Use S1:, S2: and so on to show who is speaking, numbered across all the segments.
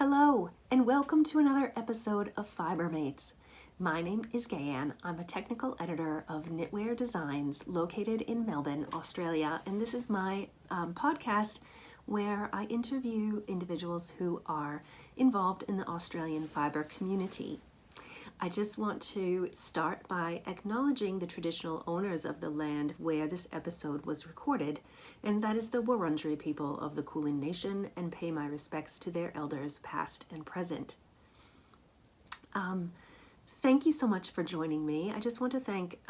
S1: Hello, and welcome to another episode of Fiber Mates. My name is Gayanne. I'm a technical editor of Knitwear Designs located in Melbourne, Australia, and this is my podcast where I interview individuals who are involved in the Australian fiber community. I just want to start by acknowledging the traditional owners of the land where this episode was recorded, and that is the Wurundjeri people of the Kulin Nation, and pay my respects to their elders past and present. Thank you so much for joining me. I just want to thank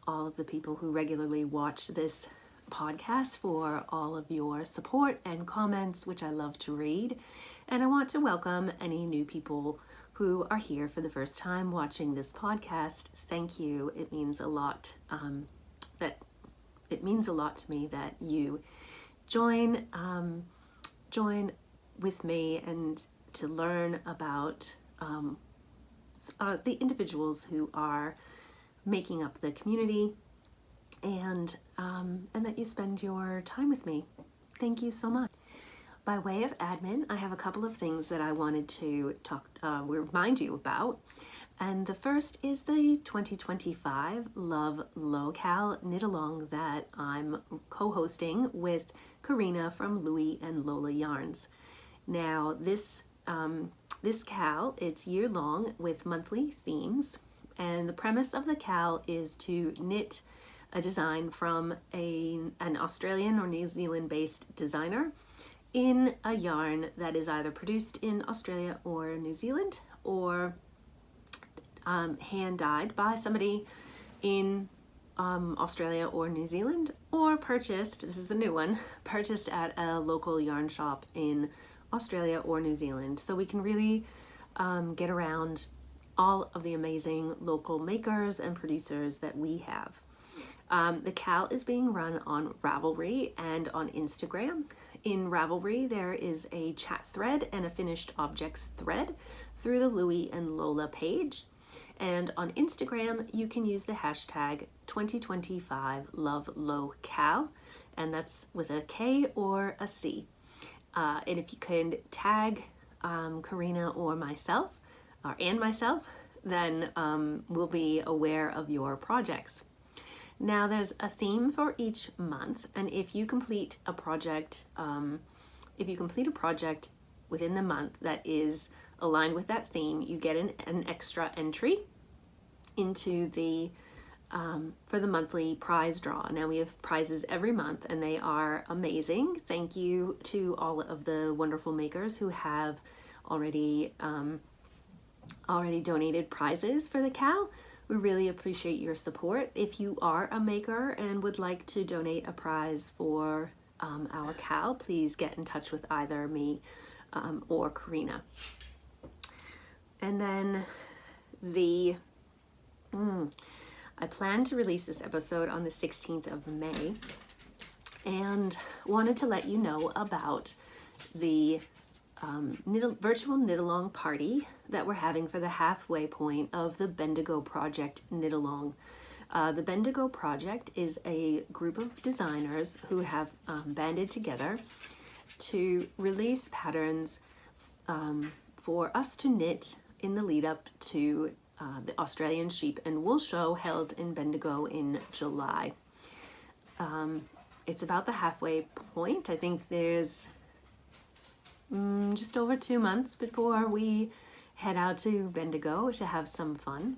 S1: all of the people who regularly watch this podcast for all of your support and comments, which I love to read. And I want to welcome any new people who are here for the first time watching this podcast. Thank you. It means a lot. It means a lot to me that you join with me and to learn about the individuals who are making up the community, and that you spend your time with me. Thank you so much. By way of admin, I have a couple of things that I wanted to remind you about. And the first is the 2025 Love Locale Knit Along that I'm co-hosting with Karina from Louie and Lola Yarns. Now this CAL, it's year long with monthly themes, and the premise of the CAL is to knit a design from an Australian or New Zealand based designer in a yarn that is either produced in Australia or New Zealand, or hand dyed by somebody in Australia or New Zealand, or purchased, this is the new one, purchased at a local yarn shop in Australia or New Zealand. So we can really get around all of the amazing local makers and producers that we have. The CAL is being run on Ravelry and on Instagram. In Ravelry, there is a chat thread and a finished objects thread through the Louie and Lola page. And on Instagram, you can use the hashtag 2025LoveLoCal, and that's with a K or a C. And if you can tag Karina or myself, then we'll be aware of your projects. Now there's a theme for each month, and if you complete a project, within the month that is aligned with that theme, you get an extra entry into the for the monthly prize draw. Now we have prizes every month, and they are amazing. Thank you to all of the wonderful makers who have already donated prizes for the CAL. We really appreciate your support. If you are a maker and would like to donate a prize for our CAL, please get in touch with either me or Karina. And then I plan to release this episode on the 16th of May, and wanted to let you know about the virtual knit-along party that we're having for the halfway point of the Bendigo Project knit-along. The Bendigo Project is a group of designers who have banded together to release patterns for us to knit in the lead up to the Australian Sheep and Wool Show held in Bendigo in July. It's about the halfway point. I think there's just over 2 months before we head out to Bendigo to have some fun.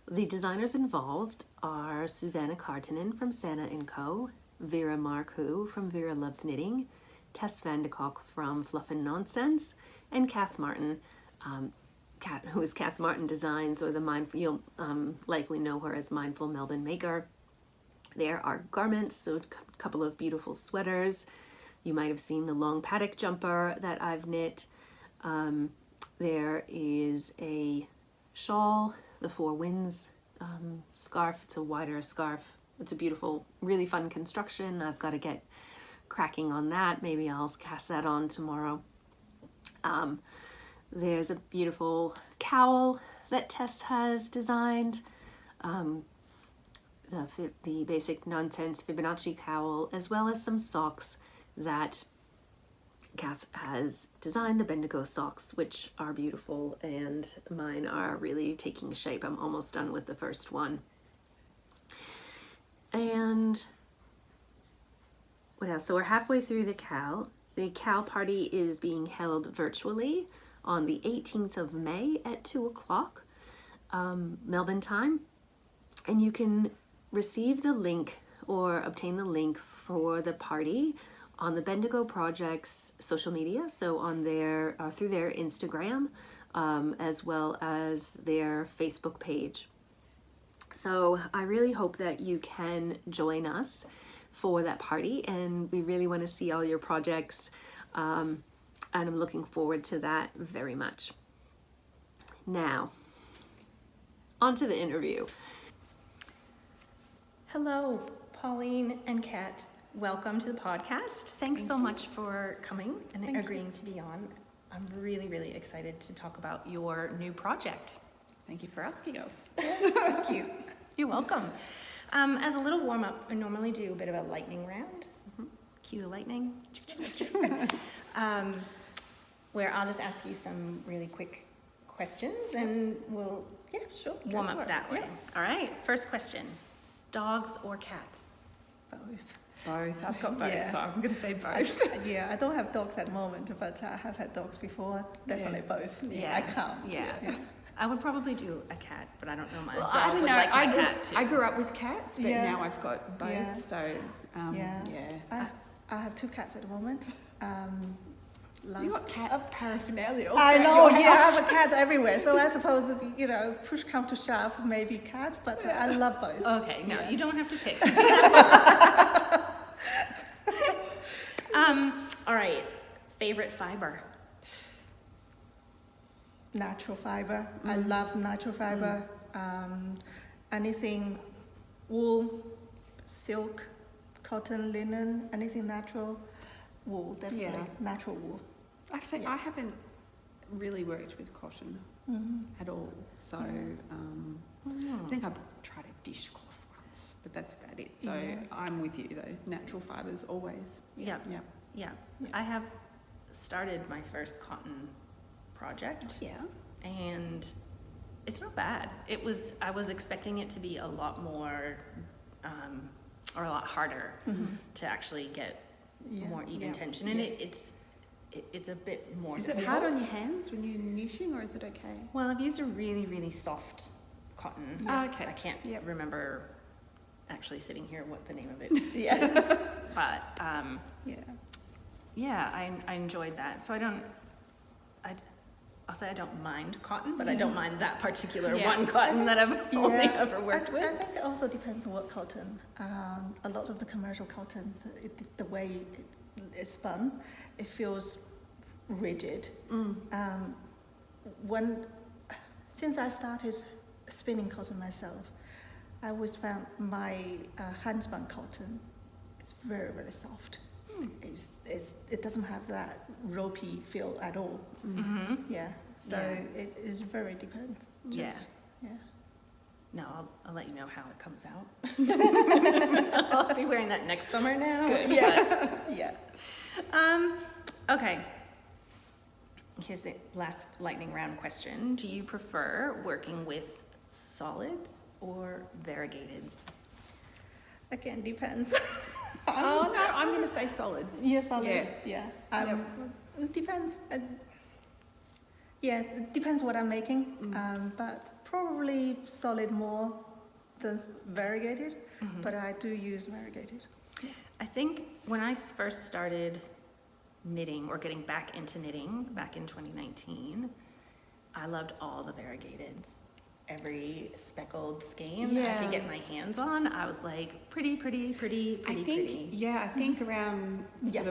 S1: The designers involved are Susanna Cartinen from Santa & Co, Vera Marcoux from Vera Loves Knitting, Tess Vanderkock from Fluff and Nonsense, and Kath Martin, who is Kath Martin Designs, or you'll likely know her as Mindful Melbourne Maker. There are garments, so a couple of beautiful sweaters. You might have seen the long paddock jumper that I've knit. There is a shawl, the Four Winds scarf. It's a wider scarf. It's a beautiful, really fun construction. I've got to get cracking on that. Maybe I'll cast that on tomorrow. There's a beautiful cowl that Tess has designed. The basic nonsense Fibonacci cowl, as well as some socks that Kath has designed the Bendigo socks, which are beautiful, and mine are really taking shape. I'm almost done with the first one. And what else? So we're halfway through the cow. The cow party is being held virtually on the 18th of May at 2 o'clock Melbourne time. And you can receive the link or obtain the link for the party on the Bendigo Project's social media, so on their through their Instagram, as well as their Facebook page. So I really hope that you can join us for that party, and we really want to see all your projects, and I'm looking forward to that very much. Now, on to the interview. Hello, Pauline and Cat. Welcome to the podcast. Thanks so much for coming and agreeing to be on. I'm really, really excited to talk about your new project.
S2: Thank you for asking us.
S1: Thank you. You're welcome. As a little warm-up, I normally do a bit of a lightning round. Cue the lightning. Where I'll just ask you some really quick questions and we'll warm up that way. All right, first question. Dogs or cats?
S3: Both.
S2: Both. I've got both, so I'm going to say both.
S3: I don't have dogs at the moment, but I have had dogs before. Definitely both.
S1: Yeah.
S3: I can't.
S1: Yeah. I would probably do a cat, but I don't know my dog.
S2: I don't know.
S1: Like my cat too.
S2: I grew up with cats, but now I've got both.
S3: Yeah.
S2: So
S3: I have 2 cats at the moment.
S2: You got cat paraphernalia.
S3: I know. I have a cat everywhere. So I suppose push come to shove, maybe cat, but I love both.
S1: Okay, no, you don't have to pick. All right, favorite fiber?
S3: Natural fiber. I love natural fiber. Anything wool, silk, cotton, linen, anything natural. Wool, definitely. Natural wool.
S2: I have to say, I haven't really worked with cotton at all. So I think I tried a dishcloth once, but that's about it. So I'm with you though. Natural fibres always.
S1: Yeah. I have started my first cotton project.
S2: Yeah.
S1: And it's not bad. I was expecting it to be a lot more, or a lot harder to actually get more even tension in it. It's a bit more
S2: Is
S1: difficult.
S2: it hard on your hands when you're knitting, or is it okay?
S1: Well, I've used a really, really soft cotton.
S2: Oh, okay.
S1: I can't remember actually sitting here what the name of it
S3: Yes.
S1: is. But I enjoyed that. So I'll say I don't mind cotton, but I don't mind that particular one cotton that I've only ever worked with.
S3: I think it also depends on what cotton. A lot of the commercial cottons, the way it's spun, it feels rigid. Since I started spinning cotton myself, I always found my hand-spun cotton is very, very soft. It doesn't have that ropey feel at all. So it is very depends.
S1: No, I'll let you know how it comes out. I'll be wearing that next summer now.
S3: Good.
S1: Okay. Here's the last lightning round question. Do you prefer working with solids or variegateds?
S3: Again, depends.
S2: Oh no, I'm going to say solid.
S3: Yeah, solid. It depends. It depends what I'm making. But probably solid more than variegated. But I do use variegated.
S1: I think when I first started knitting or getting back into knitting back in 2019, I loved all the variegateds. Every speckled skein I could get my hands on, I was like, pretty.
S2: I think around sort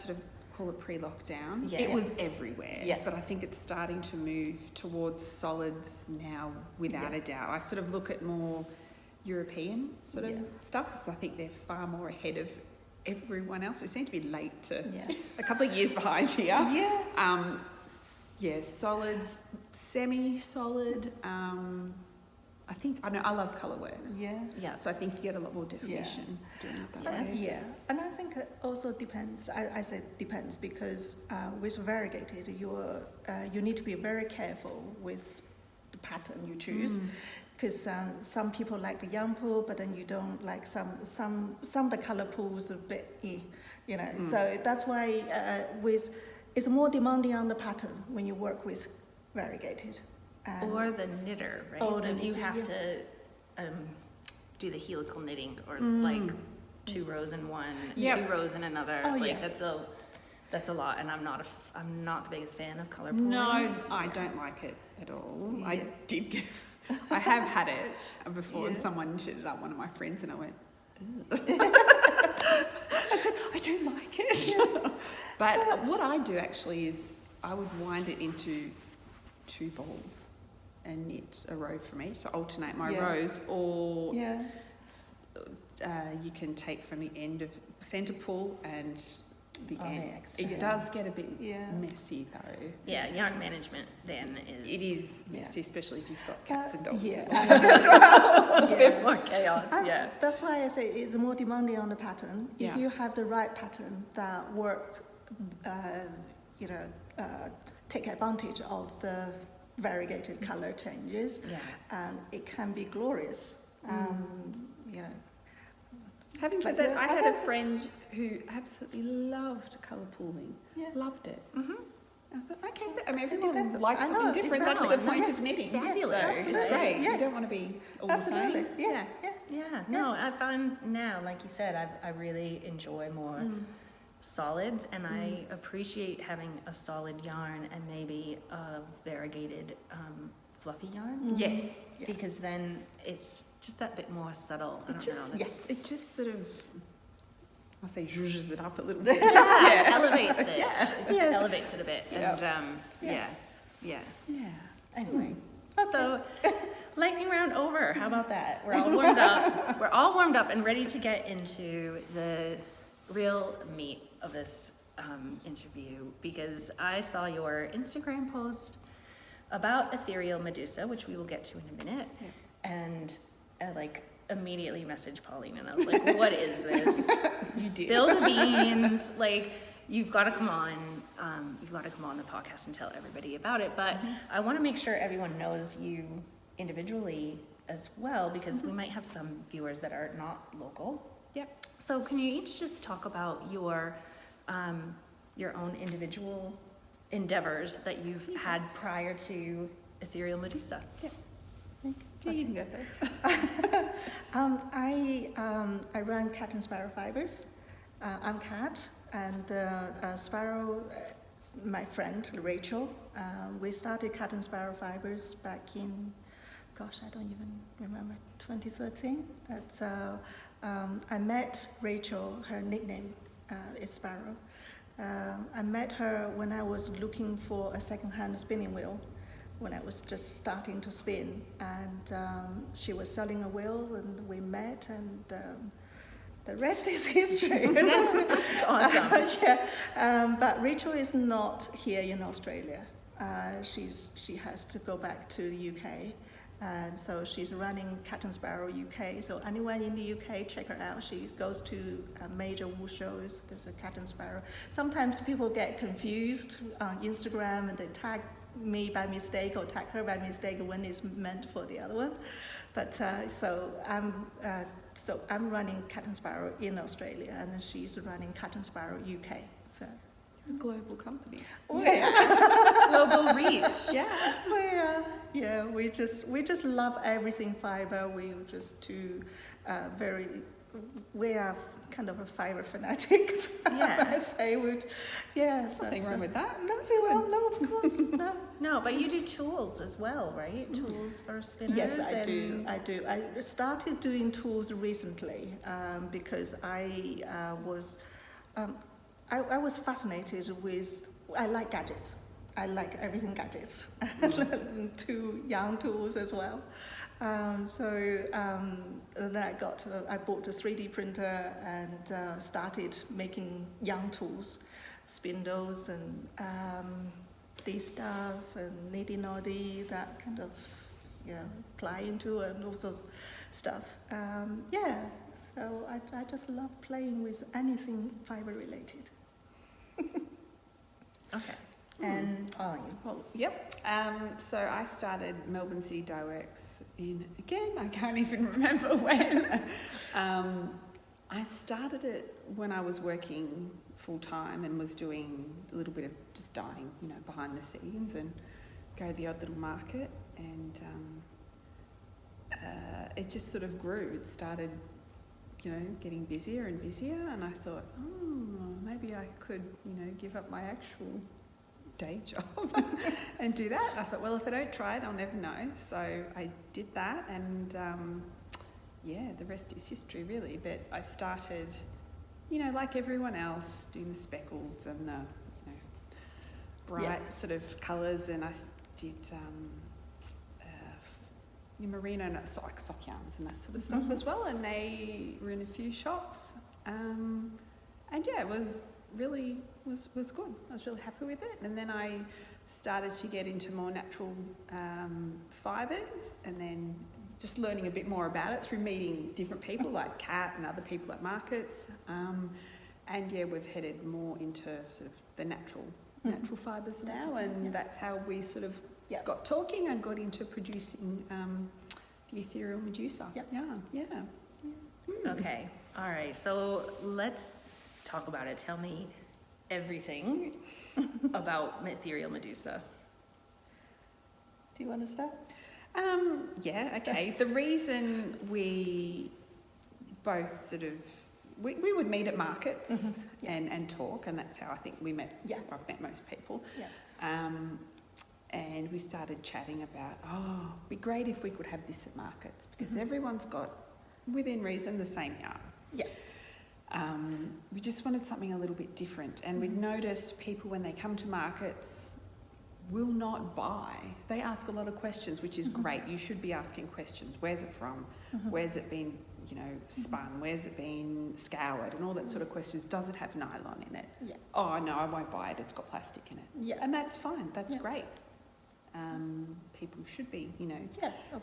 S2: of call it pre-lockdown, it was everywhere. But I think it's starting to move towards solids now, without a doubt. I sort of look at more European sort of stuff because I think they're far more ahead of everyone else. We seem to be late to a couple of years behind here. Solids, semi-solid. I know I love colour work.
S1: Yeah.
S2: So I think you get a lot more definition doing it that way.
S3: Yeah, and I think it also depends. I say depends because with variegated, you need to be very careful with the pattern you choose, because some people like the young pool, but then you don't like some of the colour pools a bit, you know. So that's why it's more demanding on the pattern when you work with variegated.
S1: Or the knitter, right?
S3: Oh,
S1: so if you have to do the helical knitting, or like 2 rows in one, 2 rows in another, that's a lot. And I'm not the biggest fan of colour pooling.
S2: No, I don't like it at all. Yeah. I have had it before, and someone knitted it up, one of my friends, and I went, I said, I don't like it. But what I do actually is I would wind it into 2 balls and knit a row from each, so alternate my rows, or you can take from the end of centre pull and the end. It does get a bit messy though.
S1: Yeah, yarn management then is
S2: messy, especially if you've got cats and dogs.
S1: As well. A bit more chaos.
S3: That's why I say it's more demanding on the pattern. If you have the right pattern that worked, take advantage of the variegated colour changes, and it can be glorious.
S2: Having said that, I had a friend who absolutely loved colour pooling. Loved it. I thought, okay, I mean, everyone likes something different.
S1: Exactly.
S2: That's the point of knitting.
S1: Fabulous.
S2: So it's great. You don't want to be all the same.
S3: Yeah.
S1: No, I find now, like you said, I really enjoy more solids, and I appreciate having a solid yarn and maybe a variegated fluffy yarn.
S2: Yes.
S1: Because then it's just that bit more subtle. I don't know.
S2: It just sort of, I'll say, zhuzhes it up a little bit.
S1: Elevates it. Elevates it a bit. And Anyway, so lightning round over. How about that? We're all warmed up. We're all warmed up and ready to get into the real meat of this interview, because I saw your Instagram post about Ethereal Medusa, which we will get to in a minute, and I immediately messaged Pauline, and I was like, what is this? Spill the beans. You've got to come on. You've got to come on the podcast and tell everybody about it. But I want to make sure everyone knows you individually as well, because we might have some viewers that are not local.
S2: Yep.
S1: So can you each just talk about your own individual endeavors that you've had prior to Ethereal Medusa?
S2: Yep. Yeah, you can go first.
S3: I run Cat and Sparrow Fibres. I'm Cat, and Sparrow, my friend Rachel. We started Cat and Sparrow Fibres back in, I don't even remember, 2013. I met Rachel. Her nickname is Sparrow. I met her when I was looking for a second-hand spinning wheel, when I was just starting to spin, and she was selling a wheel, and we met, and the rest is history.
S1: It's awesome.
S3: But Rachel is not here in Australia. She has to go back to the UK, and so she's running Cat and Sparrow UK. So anyone in the UK, check her out. She goes to major wool shows. There's a Cat and Sparrow. Sometimes people get confused on Instagram, and they tag me by mistake or tag her by mistake when it's meant for the other one. But so I'm running Cat and Sparrow in Australia, and then she's running Cat and Sparrow UK. So
S2: a global company.
S1: Global reach.
S3: We just love everything fiber. We are kind of a fiber fanatics. I say
S2: Nothing wrong with that.
S3: Nothing wrong. No, of course, no.
S1: No, but you do tools as well, right? Tools for spinners.
S3: Yes, I do. I started doing tools recently because I was fascinated with. I like gadgets. I like everything gadgets. To young tools as well. Then I bought a 3D printer and started making young tools, spindles and this stuff and niddy noddy, that kind of apply into and all sorts of stuff. So I just love playing with anything fiber related.
S4: Okay. And Pauline?
S2: Well, yep. So I started Melbourne City Dyeworks again, I can't even remember when. I started it when I was working full time and was doing a little bit of just dyeing, behind the scenes, and go to the odd little market, and it just sort of grew. It started, getting busier and busier, and I thought, maybe I could, give up my actual day job and do that. I thought, well, if I don't try it, I'll never know. So I did that, and the rest is history, really. But I started, like everyone else, doing the speckles and the bright sort of colours, and I did merino and sock yarns and that sort of stuff as well, and they were in a few shops, and it was really was good. I was really happy with it, and then I started to get into more natural fibres, and then just learning a bit more about it through meeting different people like Cat and other people at markets, and we've headed more into sort of the natural fibres now, and that's how we sort of got talking and got into producing the Ethereal Medusa yarn.
S4: Okay, all right, so let's talk about it. Tell me everything about Ethereal Medusa.
S3: Do you want to start?
S2: Okay. The reason we both sort of we would meet at markets and talk, and that's how I think we met. I've met most people. And we started chatting about, it'd be great if we could have this at markets, because everyone's got, within reason, the same yarn. We just wanted something a little bit different, and we'd noticed people, when they come to markets, will not buy. They ask a lot of questions, which is great. You should be asking questions. Where's it from? Where's it been, spun? Where's it been scoured? And all that sort of questions. Does it have nylon in it? Oh, no, I won't buy it. It's got plastic in it. And that's fine. That's great. People should be,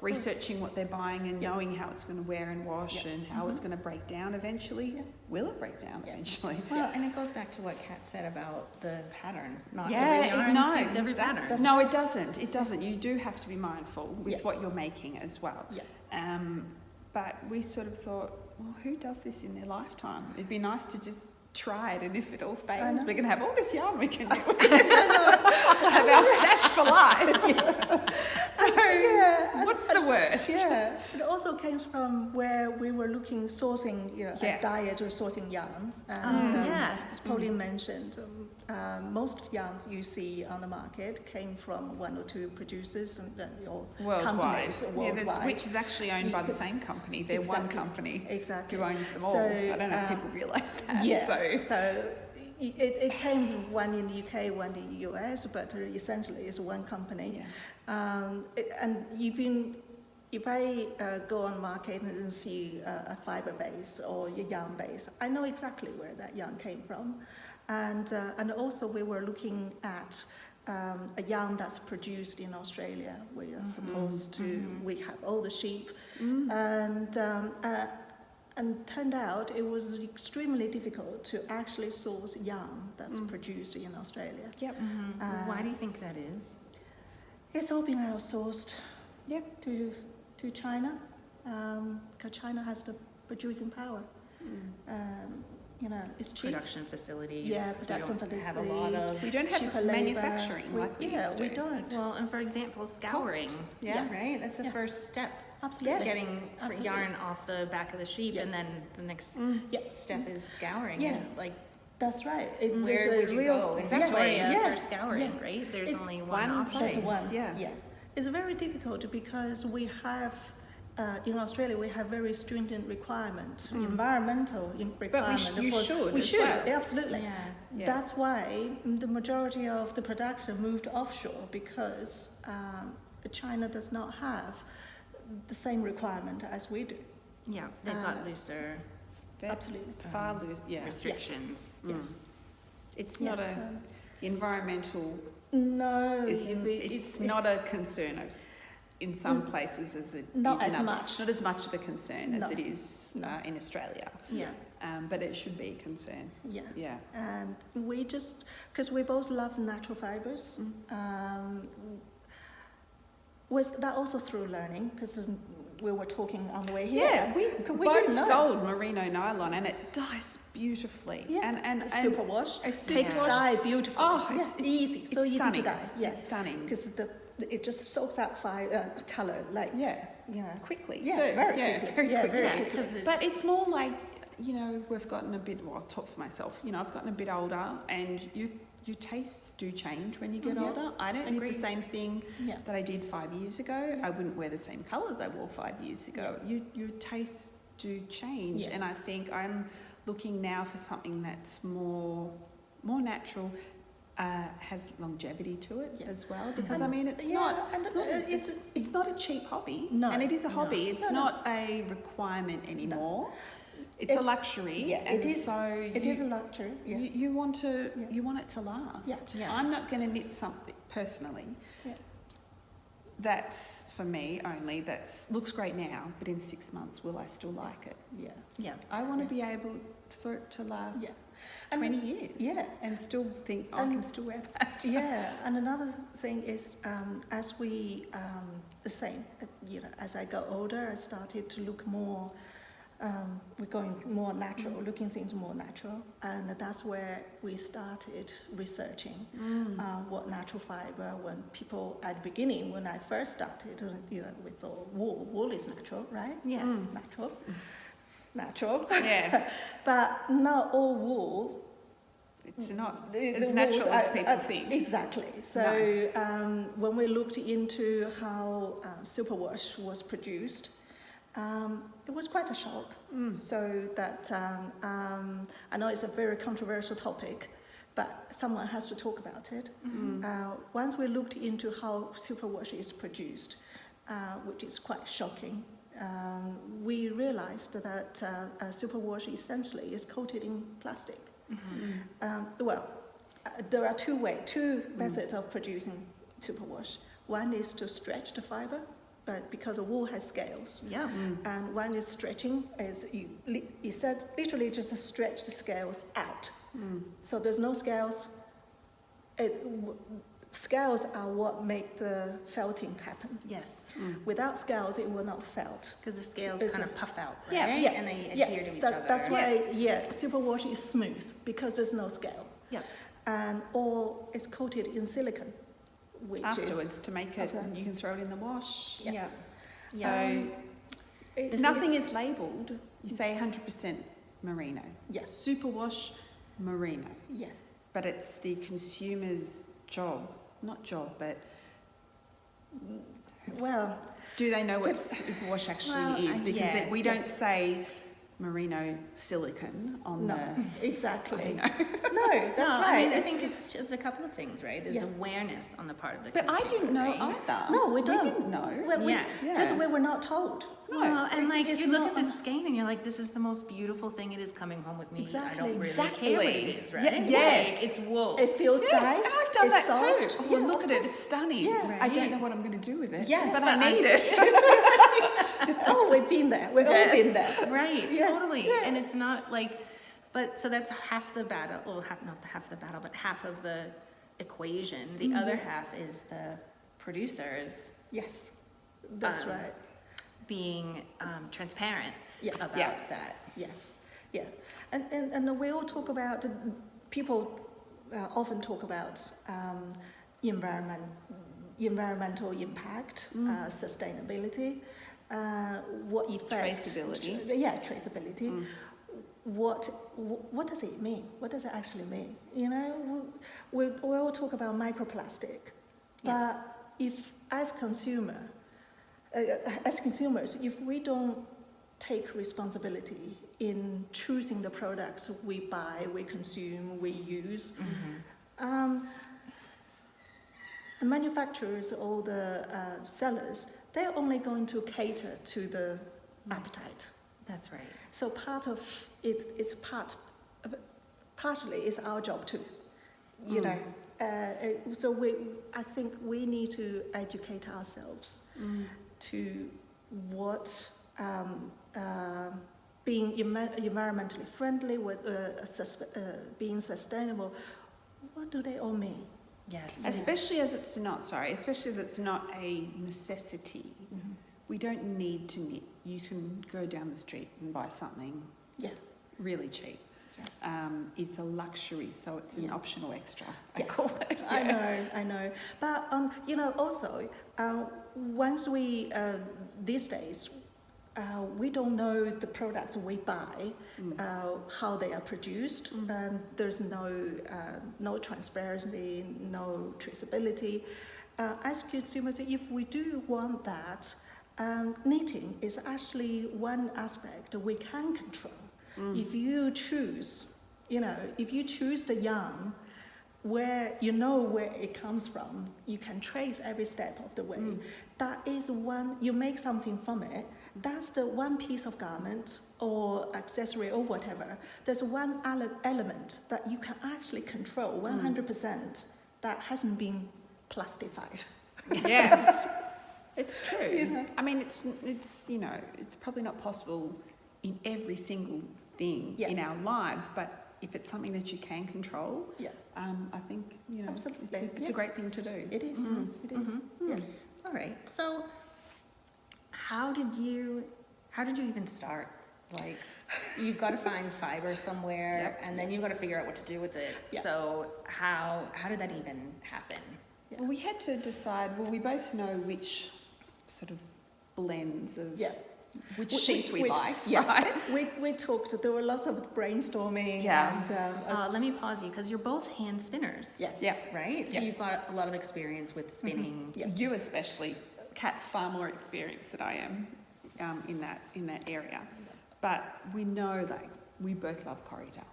S2: researching what they're buying and knowing how it's going to wear and wash and how it's going to break down eventually. Will it break down eventually?
S4: Well, and it goes back to what Kat said about the pattern. Not every yarn suits every pattern.
S2: No, it doesn't. It doesn't. You do have to be mindful with what you're making as well. But we sort of thought, well, who does this in their lifetime? It'd be nice to just try it, and if it all fails, we're going to have all this yarn we can use. We'll have our stash for life. So, what's the worst?
S3: It also came from where we were sourcing, as dyers or sourcing yarn. And as Pauline mentioned, most yarns you see on the market came from one or two producers or companies worldwide.
S2: Which is actually owned by the same company. They're one company who owns them all.
S3: So,
S2: I don't know if people realise that.
S3: So it came one in the UK, one in the US, but essentially it's one company. And even if I go on market and see a fibre base or a yarn base, I know exactly where that yarn came from. And also we were looking at a yarn that's produced in Australia. We are supposed to, we have all the sheep, and turned out it was extremely difficult to actually source yarn that's produced in Australia.
S4: Why do you think that is?
S3: It's all been outsourced to China, because China has the producing power. It's cheap.
S4: Production facilities.
S3: Production facilities.
S4: Have a lot of.
S2: We don't have manufacturing like we used to.
S3: We don't.
S4: Well, and for example, scouring. Right. That's the first step.
S3: Absolutely.
S4: Getting yarn off the back of the sheep, and then the next step is scouring. And,
S3: that's right.
S4: Where would you go? Exactly. For scouring, right? There's only one option.
S3: There's one. It's very difficult because we have. In Australia, we have very stringent requirements, environmental requirements.
S2: But we should.
S3: Well. Absolutely. That's why the majority of the production moved offshore, because China does not have the same requirement as we do.
S4: They've got looser.
S3: Absolutely.
S2: Far loose.
S4: Restrictions.
S3: Yes.
S2: It's not environmental.
S3: No.
S2: It's not a concern. in some places as it
S3: not
S2: is
S3: as
S2: in
S3: much.
S2: Not as much of a concern as
S3: No.
S2: it is in Australia.
S3: Yeah.
S2: But it should be a concern.
S3: Yeah.
S2: Yeah.
S3: And we just, because we both love natural fibers, was that also through learning, because we were talking on the way here.
S2: Yeah, we
S3: didn't
S2: both
S3: know.
S2: sold merino nylon, and it dyes beautifully.
S3: Yeah,
S2: and
S3: superwash.
S2: It's
S3: Takes
S2: superwash.
S3: dye beautifully.
S2: Oh,
S3: yeah,
S2: it's
S3: easy, so
S2: it's
S3: easy
S2: stunning.
S3: to dye. Yeah,
S2: It's stunning.
S3: because it just soaks up color like
S2: Quickly.
S3: Yeah,
S2: too.
S3: very
S2: yeah,
S3: quickly.
S2: very
S3: Yeah,
S2: quickly.
S3: very
S4: quickly.
S2: But it's more like, we've gotten a bit. Well, I'll talk for myself. I've gotten a bit older, and your tastes do change when you get older. I don't need the same thing that I did 5 years ago. I wouldn't wear the same colours I wore 5 years ago. Your tastes do change, and I think I'm looking now for something that's more natural, has longevity to it as well. Because it's not a cheap hobby, and it is a hobby. It's not a requirement anymore. It's a luxury.
S3: Yeah,
S2: and
S3: it is.
S2: So
S3: it is a luxury. Yeah.
S2: You want it to last.
S3: Yeah.
S2: I'm not going to knit something personally.
S3: Yeah.
S2: That's for me only. That looks great now, but in 6 months, will I still like it?
S3: Yeah.
S4: Yeah.
S2: I want to be able for it to last 20 years.
S3: Yeah.
S2: And still think I can still wear that.
S3: Yeah. And another thing is, as we the same, as I got older, I started to look more. We're going more natural, looking things more natural, and that's where we started researching what natural fiber. When people at the beginning, when I first started, we thought wool is natural, right?
S4: Yes,
S3: natural.
S2: Yeah,
S3: but not all wool.
S2: It's not as natural as people think.
S3: Exactly. So when we looked into how superwash was produced. It was quite a shock. So that I know it's a very controversial topic, but someone has to talk about it. Once we looked into how superwash is produced, which is quite shocking, we realized that superwash essentially is coated in plastic. There are two methods of producing superwash. One is to stretch the fiber. But because the wool has scales, and one is stretching, you said literally just stretch the scales out. So there's no scales. Scales are what make the felting happen.
S4: Yes.
S3: Without scales, it will not felt.
S4: Because the scales kind of puff out, right?
S3: Yeah.
S4: And they adhere to each other.
S3: That's why, superwash is smooth because there's no scale.
S4: Yeah.
S3: Or it's coated in silicone. Which
S2: afterwards to make it, you can throw it in the wash.
S4: Yeah.
S2: So nothing is labelled. You say 100% merino.
S3: Yes.
S2: Superwash merino.
S3: Yeah.
S2: But it's the consumer's but do they know what superwash actually is? Because we don't say merino silicone on
S3: exactly.
S2: No,
S3: that's right.
S4: I think it's a couple of things, right? There's awareness on the part of the
S2: consumer. But I didn't know either.
S3: No, we don't.
S2: We didn't know.
S3: Because we were not told.
S2: No.
S4: Well, and you look at the skein and you're like, this is the most beautiful thing. It is coming home with me.
S3: Exactly.
S4: I don't really care what it is, right?
S3: Yes.
S4: It's wool.
S3: It feels nice.
S2: And I've done that
S3: soft.
S2: too. Look at it. It's stunning.
S3: Yeah.
S2: Right. I don't know what I'm going to do with it.
S4: Yes,
S2: but I need it.
S3: We've been there. We've all been there.
S4: Right, totally. Yeah. And it's not so that's half the battle. Well, not half the battle, but half of the equation. The other half is the producers.
S3: Yes, that's right.
S4: Being transparent about that.
S3: Yes, yeah. And we all talk about, people often talk about environmental impact, sustainability, what effects.
S2: Traceability.
S3: Traceability. What does it mean? What does it actually mean? We all talk about microplastic, but if as consumers, if we don't take responsibility in choosing the products we buy, we consume, we use, the manufacturers or the sellers, they're only going to cater to the appetite.
S4: That's right.
S3: So part of it is partially it's our job too, So I think we need to educate ourselves to what being environmentally friendly, with being sustainable. What do they all mean?
S4: Yes.
S2: Especially as it's not a necessity.
S3: Mm-hmm.
S2: We don't need to knit. You can go down the street and buy something really cheap.
S3: Yeah.
S2: It's a luxury, so it's an optional extra, I
S3: Yeah.
S2: call it.
S3: I know. But, also, once we, these days, we don't know the products we buy, how they are produced, and there's no transparency, no traceability. As consumers, if we do want that, knitting is actually one aspect we can control. If you choose the yarn, where it comes from, you can trace every step of the way. That is you make something from it. That's the one piece of garment or accessory or whatever. There's one element that you can actually control 100% that hasn't been plastified.
S2: Yes, it's true. I mean, it's probably not possible in every single thing in our lives, but if it's something that you can control, I think
S3: absolutely,
S2: it's a great thing to do.
S3: It is. It is. Yeah.
S4: All right. So, how did you even start? Like, you've got to find fiber somewhere, and then you've got to figure out what to do with it.
S3: Yes.
S4: So, how did that even happen?
S3: Yeah.
S2: Well, we had to decide. Well, we both know which sort of blends of which sheet we liked, right?
S3: We talked. There were lots of brainstorming.
S2: Yeah.
S3: And,
S4: Let me pause you because you're both hand spinners.
S3: yes.
S2: Yeah.
S4: Right. So you've got a lot of experience with spinning.
S3: Yeah.
S2: You especially. Kat's far more experienced than I am in that area. But we know that we both love Corriedale.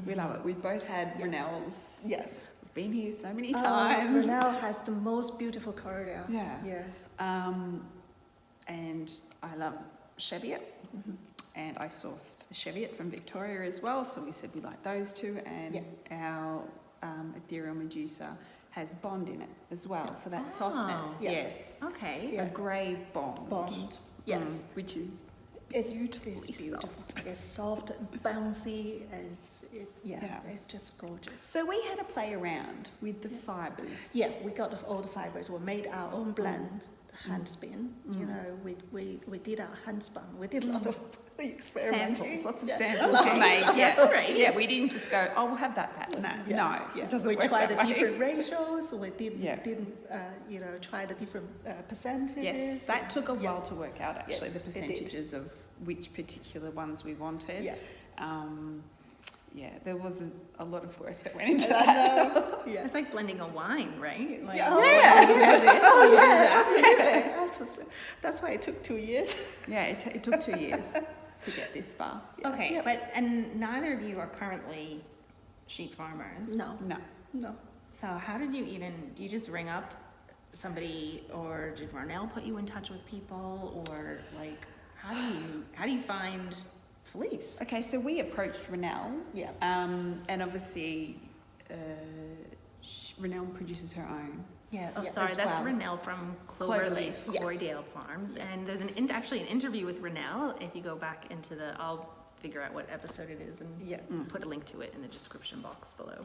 S2: We love it. We both had Rinel's.
S3: Yes.
S2: We've been here so many times.
S3: Rinel has the most beautiful corridor.
S2: Yeah.
S3: Yes.
S2: And I love Cheviot. And I sourced the Cheviot from Victoria as well. So we said we like those two. And our Ethereal Medusa has bond in it as well for that softness.
S3: Yeah.
S2: Yes.
S4: Okay.
S3: Yeah.
S2: A grey bond.
S3: Bond. Yes.
S2: Which is
S3: It's beautiful. It's soft and bouncy. It's just gorgeous.
S2: So we had to play around with the fibres.
S3: Yeah, we got all the fibres. We made our own blend, hand spin. We did our hand spun. We did lots of experimenting.
S2: Lots of samples we made. Yeah,
S4: that's right.
S2: Yeah, we didn't just go, we'll have that. No, it doesn't
S3: we
S2: work
S3: tried
S2: that
S3: the
S2: way.
S3: different ratios. We didn't try the different percentages.
S2: Yes, that took a while to work out actually, the
S3: it did.
S2: percentages of which particular ones we wanted.
S3: Yeah.
S2: There was a lot of work that went into
S3: I
S2: that.
S3: know. Yeah.
S4: It's like blending a wine, right? Like,
S3: Absolutely. That's why it took 2 years.
S2: Yeah, it took 2 years to get this far.
S4: Okay, and neither of you are currently sheep farmers.
S3: No.
S4: So how did you do you just ring up somebody, or did Rinel put you in touch with people, or like how do you find fleece?
S2: Okay, so we approached Rinel.
S3: Yeah.
S2: And obviously, Rinel produces her own.
S4: Yeah. Oh,
S3: Yeah,
S4: sorry,
S2: as
S4: that's
S2: well.
S4: Rinel from Cloverleaf,
S3: Yes.
S4: Corriedale Farms,
S3: Yeah.
S4: and there's an interview with Rinel. If you go back into I'll figure out what episode it is and put a link to it in the description box below.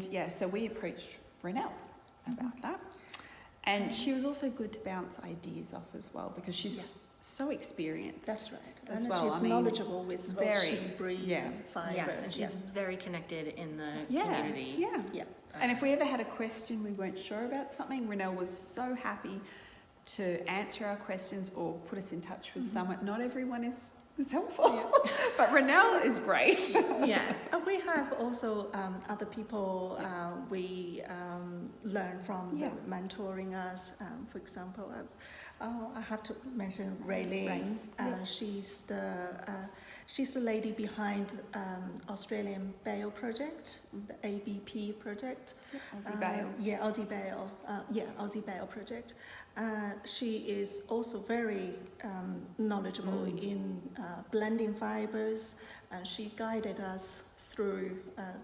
S3: Yeah.
S2: So we approached Rinel about that. And she was also good to bounce ideas off as well, because she's so experienced.
S3: That's right.
S2: As
S3: And
S2: well.
S3: she's knowledgeable with sheep breed and fibre.
S4: Yes, and she's very connected in the community.
S2: Yeah. And if we ever had a question we weren't sure about something, Rinel was so happy to answer our questions or put us in touch with someone. Not everyone is helpful, but Rinel is great.
S4: Yeah.
S3: And we have also other people we learn from that mentoring us. For example, I have to mention Raylene. She's the lady behind Australian Bale Project, the ABP project.
S2: Aussie Bale.
S3: Aussie Bale. Aussie Bale Project. She is also very knowledgeable in blending fibers, and she guided us through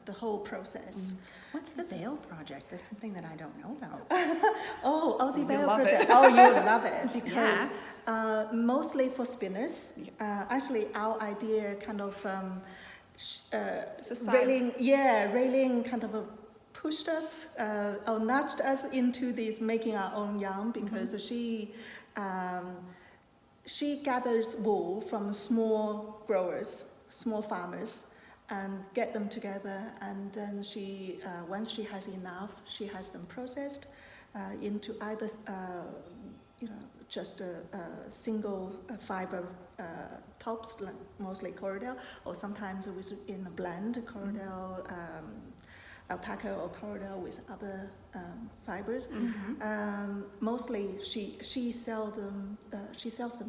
S3: the whole process.
S4: What's the Veil project? That's something that I don't know about.
S3: Oh, Aussie Veil
S2: love
S3: project.
S2: it.
S3: Oh, you'll love it because
S4: Yeah.
S3: mostly for spinners. Actually, our idea kind of railing kind of pushed us or nudged us into this making our own yarn because she gathers wool from small growers, small farmers, and get them together, and then she once she has enough, she has them processed into either just a single fiber tops, like mostly Corridel, or sometimes it was in a blend, Corridel, alpaca or Corridel with other fibers. Mostly she sells them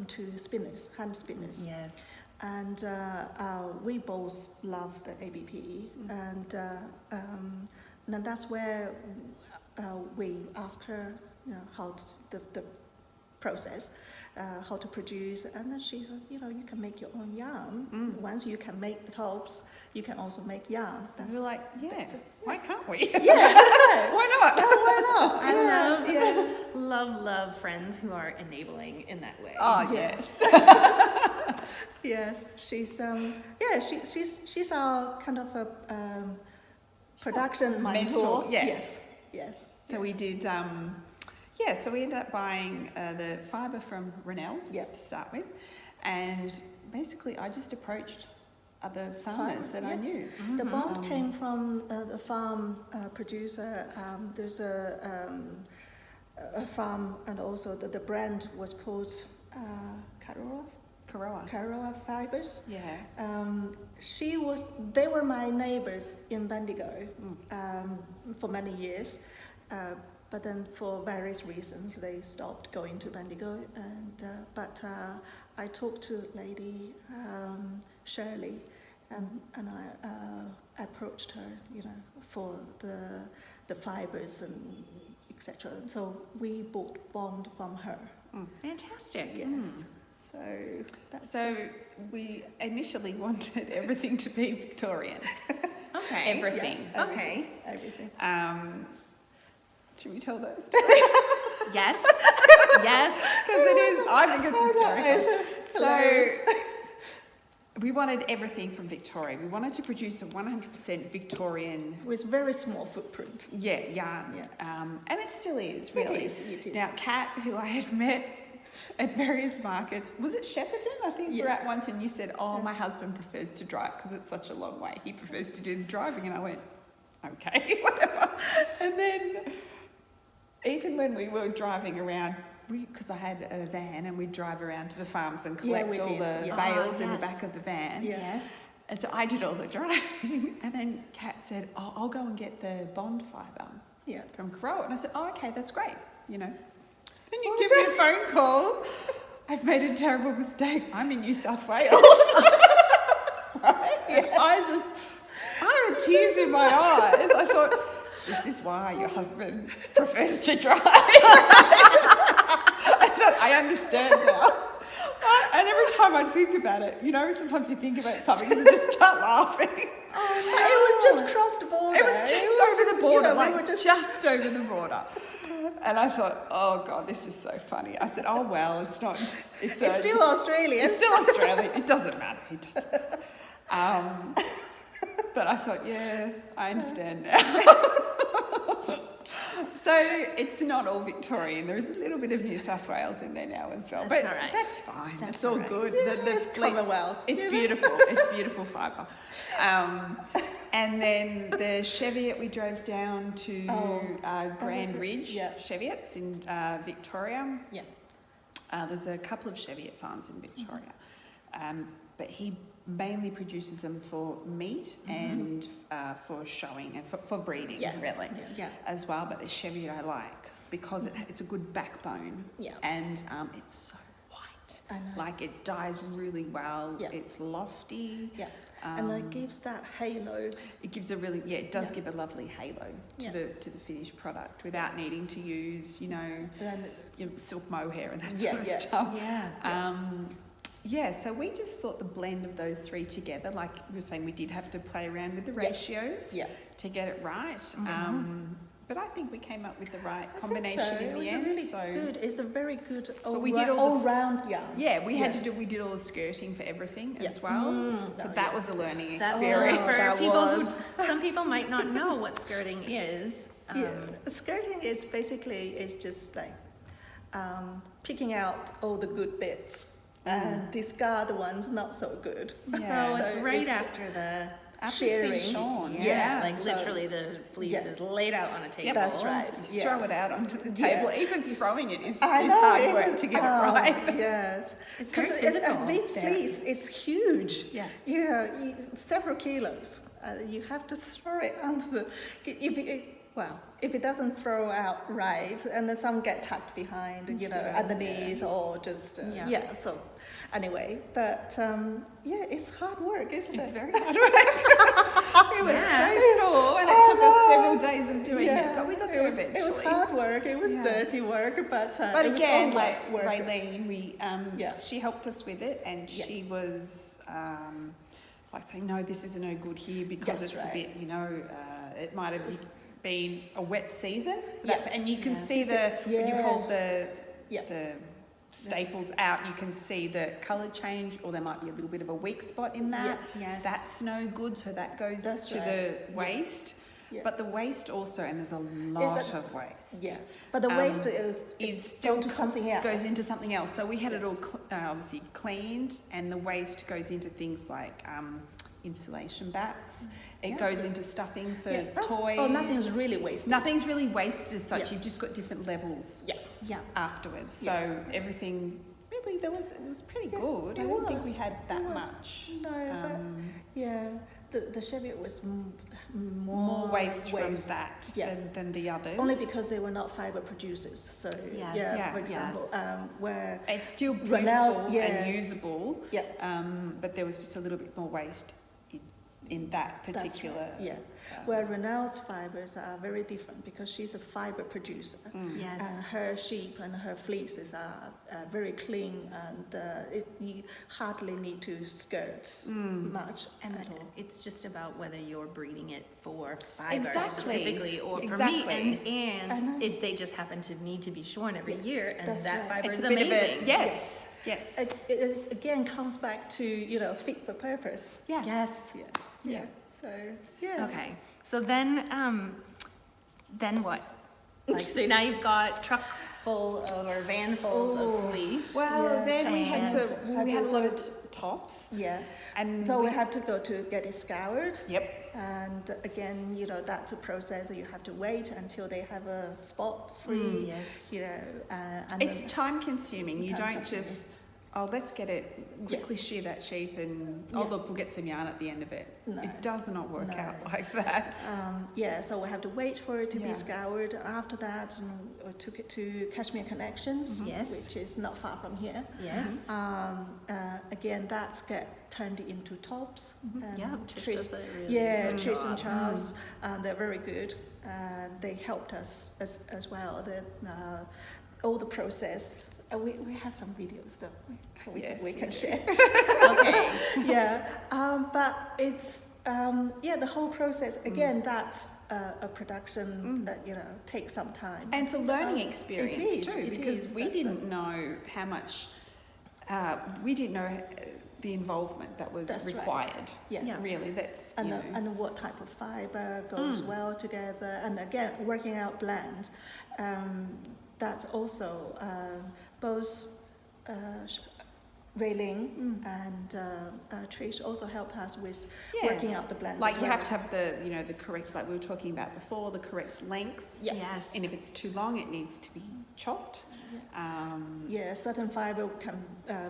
S3: to spinners, hand spinners.
S4: Yes.
S3: And we both love the ABP, and then that's where we ask her, how the process, how to produce, and then she said, you can make your own yarn. Once you can make the tops, you can also make yarn.
S2: We're like, why can't we?
S3: Yeah,
S2: Why not?
S3: why not?
S4: I love friends who are enabling in that way.
S2: Oh, yes.
S3: Yes, she's she's our kind of a production mentor. Yes.
S2: So we did, so we ended up buying the fibre from Renelle to start with, and basically I just approached other farmers that I knew.
S3: The bond came from the farm producer. There's a farm, and also the brand was called Karoa Fibers.
S2: Yeah.
S3: They were my neighbors in Bendigo for many years, but then for various reasons they stopped going to Bendigo. And but I talked to a lady, Shirley, and I approached her, for the fibers and etc. So we bought bond from her.
S4: Fantastic.
S3: Yes.
S2: So we initially wanted everything to be Victorian.
S4: Okay.
S2: Everything.
S3: Yeah,
S4: Okay.
S3: Everything.
S2: Should we tell that story?
S4: Yes. Yes.
S2: Because it is, I think it's hysterical.
S3: Hilarious.
S2: So we wanted everything from Victoria. We wanted to produce a 100% Victorian,
S3: With very small footprint.
S2: yarn.
S3: Yeah.
S2: And it still is, really.
S3: It is.
S2: Now, Kat, who I had met at various markets, was it Shepparton? I think we were at once, and you said, my husband prefers to drive because it's such a long way. He prefers to do the driving. And I went, okay, whatever. And then even when we were driving around, because I had a van and we'd drive around to the farms and collect all the bales in the back of the van.
S3: Yeah.
S4: Yes.
S2: And so I did all the driving. And then Kat said, I'll go and get the bond fibre from Karoa. And I said, okay, that's great, Then you give me a phone call. I've made a terrible mistake. I'm in New South Wales. Right? Yeah. I had tears in my eyes. I thought, this is why your husband prefers to drive. I said, I understand now. And every time I think about it, sometimes you think about something and you just start laughing.
S3: Oh, no. It was just crossed the border.
S2: It was just over the border,
S3: just
S2: over the border. And I thought, oh God, this is so funny. I said, oh well, it's not. It's
S3: still Australian.
S2: It's still Australian. It doesn't matter. But I thought, I understand now. So it's not all Victorian. There is a little bit of New South Wales in there now as well.
S4: That's
S2: but
S4: all right.
S2: That's fine. That's
S4: all
S2: all
S4: right.
S2: good.
S3: It's Commonwealth.
S2: It's beautiful. It's beautiful fibre. And then the Cheviot, we drove down to Grand Ridge Cheviots in Victoria.
S3: Yeah.
S2: There's a couple of Cheviot farms in Victoria. But he mainly produces them for meat and for showing and for breeding, really, as well. But the Cheviot I like because it's a good backbone, and it's so white.
S3: I know.
S2: Like it dyes really well.
S3: Yeah.
S2: It's lofty.
S3: Yeah. And it gives that halo.
S2: It gives a really, it does
S3: Yeah.
S2: give a lovely halo to
S3: Yeah.
S2: the finished product without needing to use,
S3: And
S2: silk mohair and that
S3: Yeah,
S2: sort of
S3: yeah.
S2: stuff.
S4: Yeah.
S2: So we just thought the blend of those three together, like you were saying, we did have to play around with the ratios to get it right. But I think we came up with the right combination in the end.
S3: It was really good. It's a very good
S2: all-round
S3: yarn.
S2: Yeah, we did all the skirting for everything as well. So that was a learning
S4: That's
S2: experience.
S4: for people some people might not know what skirting is.
S3: Skirting is basically just like picking out all the good bits and discard the ones not so good.
S4: So it's right after the
S2: After it's been
S3: sharing.
S2: shorn.
S4: literally the fleece is laid out on a table.
S3: That's right.
S2: You throw it out onto the table. Even throwing it is
S3: I know,
S2: hard work to get it right.
S3: Yes.
S4: It's very
S3: Because
S4: physical.
S3: a big fleece is huge.
S2: Yeah.
S3: Several kilos. You have to throw it onto the... If it doesn't throw out right, and then some get tucked behind, at the knees or just... So anyway, but it's hard work, isn't it?
S2: It's very hard work. It was so sore, and it took us several days of doing it, but we got there eventually.
S3: It was hard work. It was dirty work, but it
S2: again,
S3: was
S2: like
S3: work.
S2: Raylene, she helped us with it, and she was like saying, "No, this is no good here because it's a bit, it might have been a wet season." And you can see when you hold the staples out, you can see the colour change, or there might be a little bit of a weak spot in that. That's no good, so that goes to the waste. But the waste also, and there's a lot of waste.
S3: But the waste is still to something else.
S2: Goes into something else. So we had it all obviously cleaned, and the waste goes into things like insulation bats. It goes into stuffing for toys.
S3: Oh, nothing's really wasted.
S2: Nothing's really wasted as such. You've just got different levels. Afterwards. So everything really it was pretty good. I don't think we had that much.
S3: No, but the Cheviot was
S2: more waste from that than the others.
S3: Only because they were not fibre producers. So for example, where
S2: it's still beautiful and usable. But there was just a little bit more waste in that particular.
S3: Where Renal's fibres are very different because she's a fibre producer. And her sheep and her fleeces are very clean, and you hardly need to skirt much at all.
S4: It's just about whether you're breeding it for fibre specifically or for
S2: Exactly.
S4: meat, and if they just happen to need to be shorn every year, and that fibre
S2: It's
S4: is
S2: a bit
S4: amazing.
S2: of a, yes.
S3: It again comes back to fit for purpose.
S4: Yes.
S3: So
S4: Okay. So then what? Like, so now you've got truck full of or van fulls of fleece.
S2: Well, then we had a lot of tops.
S3: And so we have to go to get it scoured.
S2: And
S3: again, that's a process. You have to wait until they have a spot free. And
S2: it's time consuming. You don't just let's get it quickly shear that sheep and look, we'll get some yarn at the end of it. No, it does not work out like that.
S3: So we have to wait for it to be scoured. After that, we took it to Cashmere Connections, which is not far from here. Again, that's get turned into tops.
S4: Trish and
S3: Charles, they're very good. They helped us as well. All the process. We have some videos though. We can share.
S4: Okay.
S3: But it's the whole process again. That's a production that takes some time.
S2: And it's a learning experience
S3: too,
S2: because we didn't know how much. We didn't know the involvement that was required. Really, that's
S3: and what type of fibre goes well together, and again working out blend. That's also both Raylene and Trish also help us with working out the blend.
S2: Like you have to have the correct, like we were talking about before, the correct length. And if it's too long, it needs to be chopped.
S3: Certain fibre can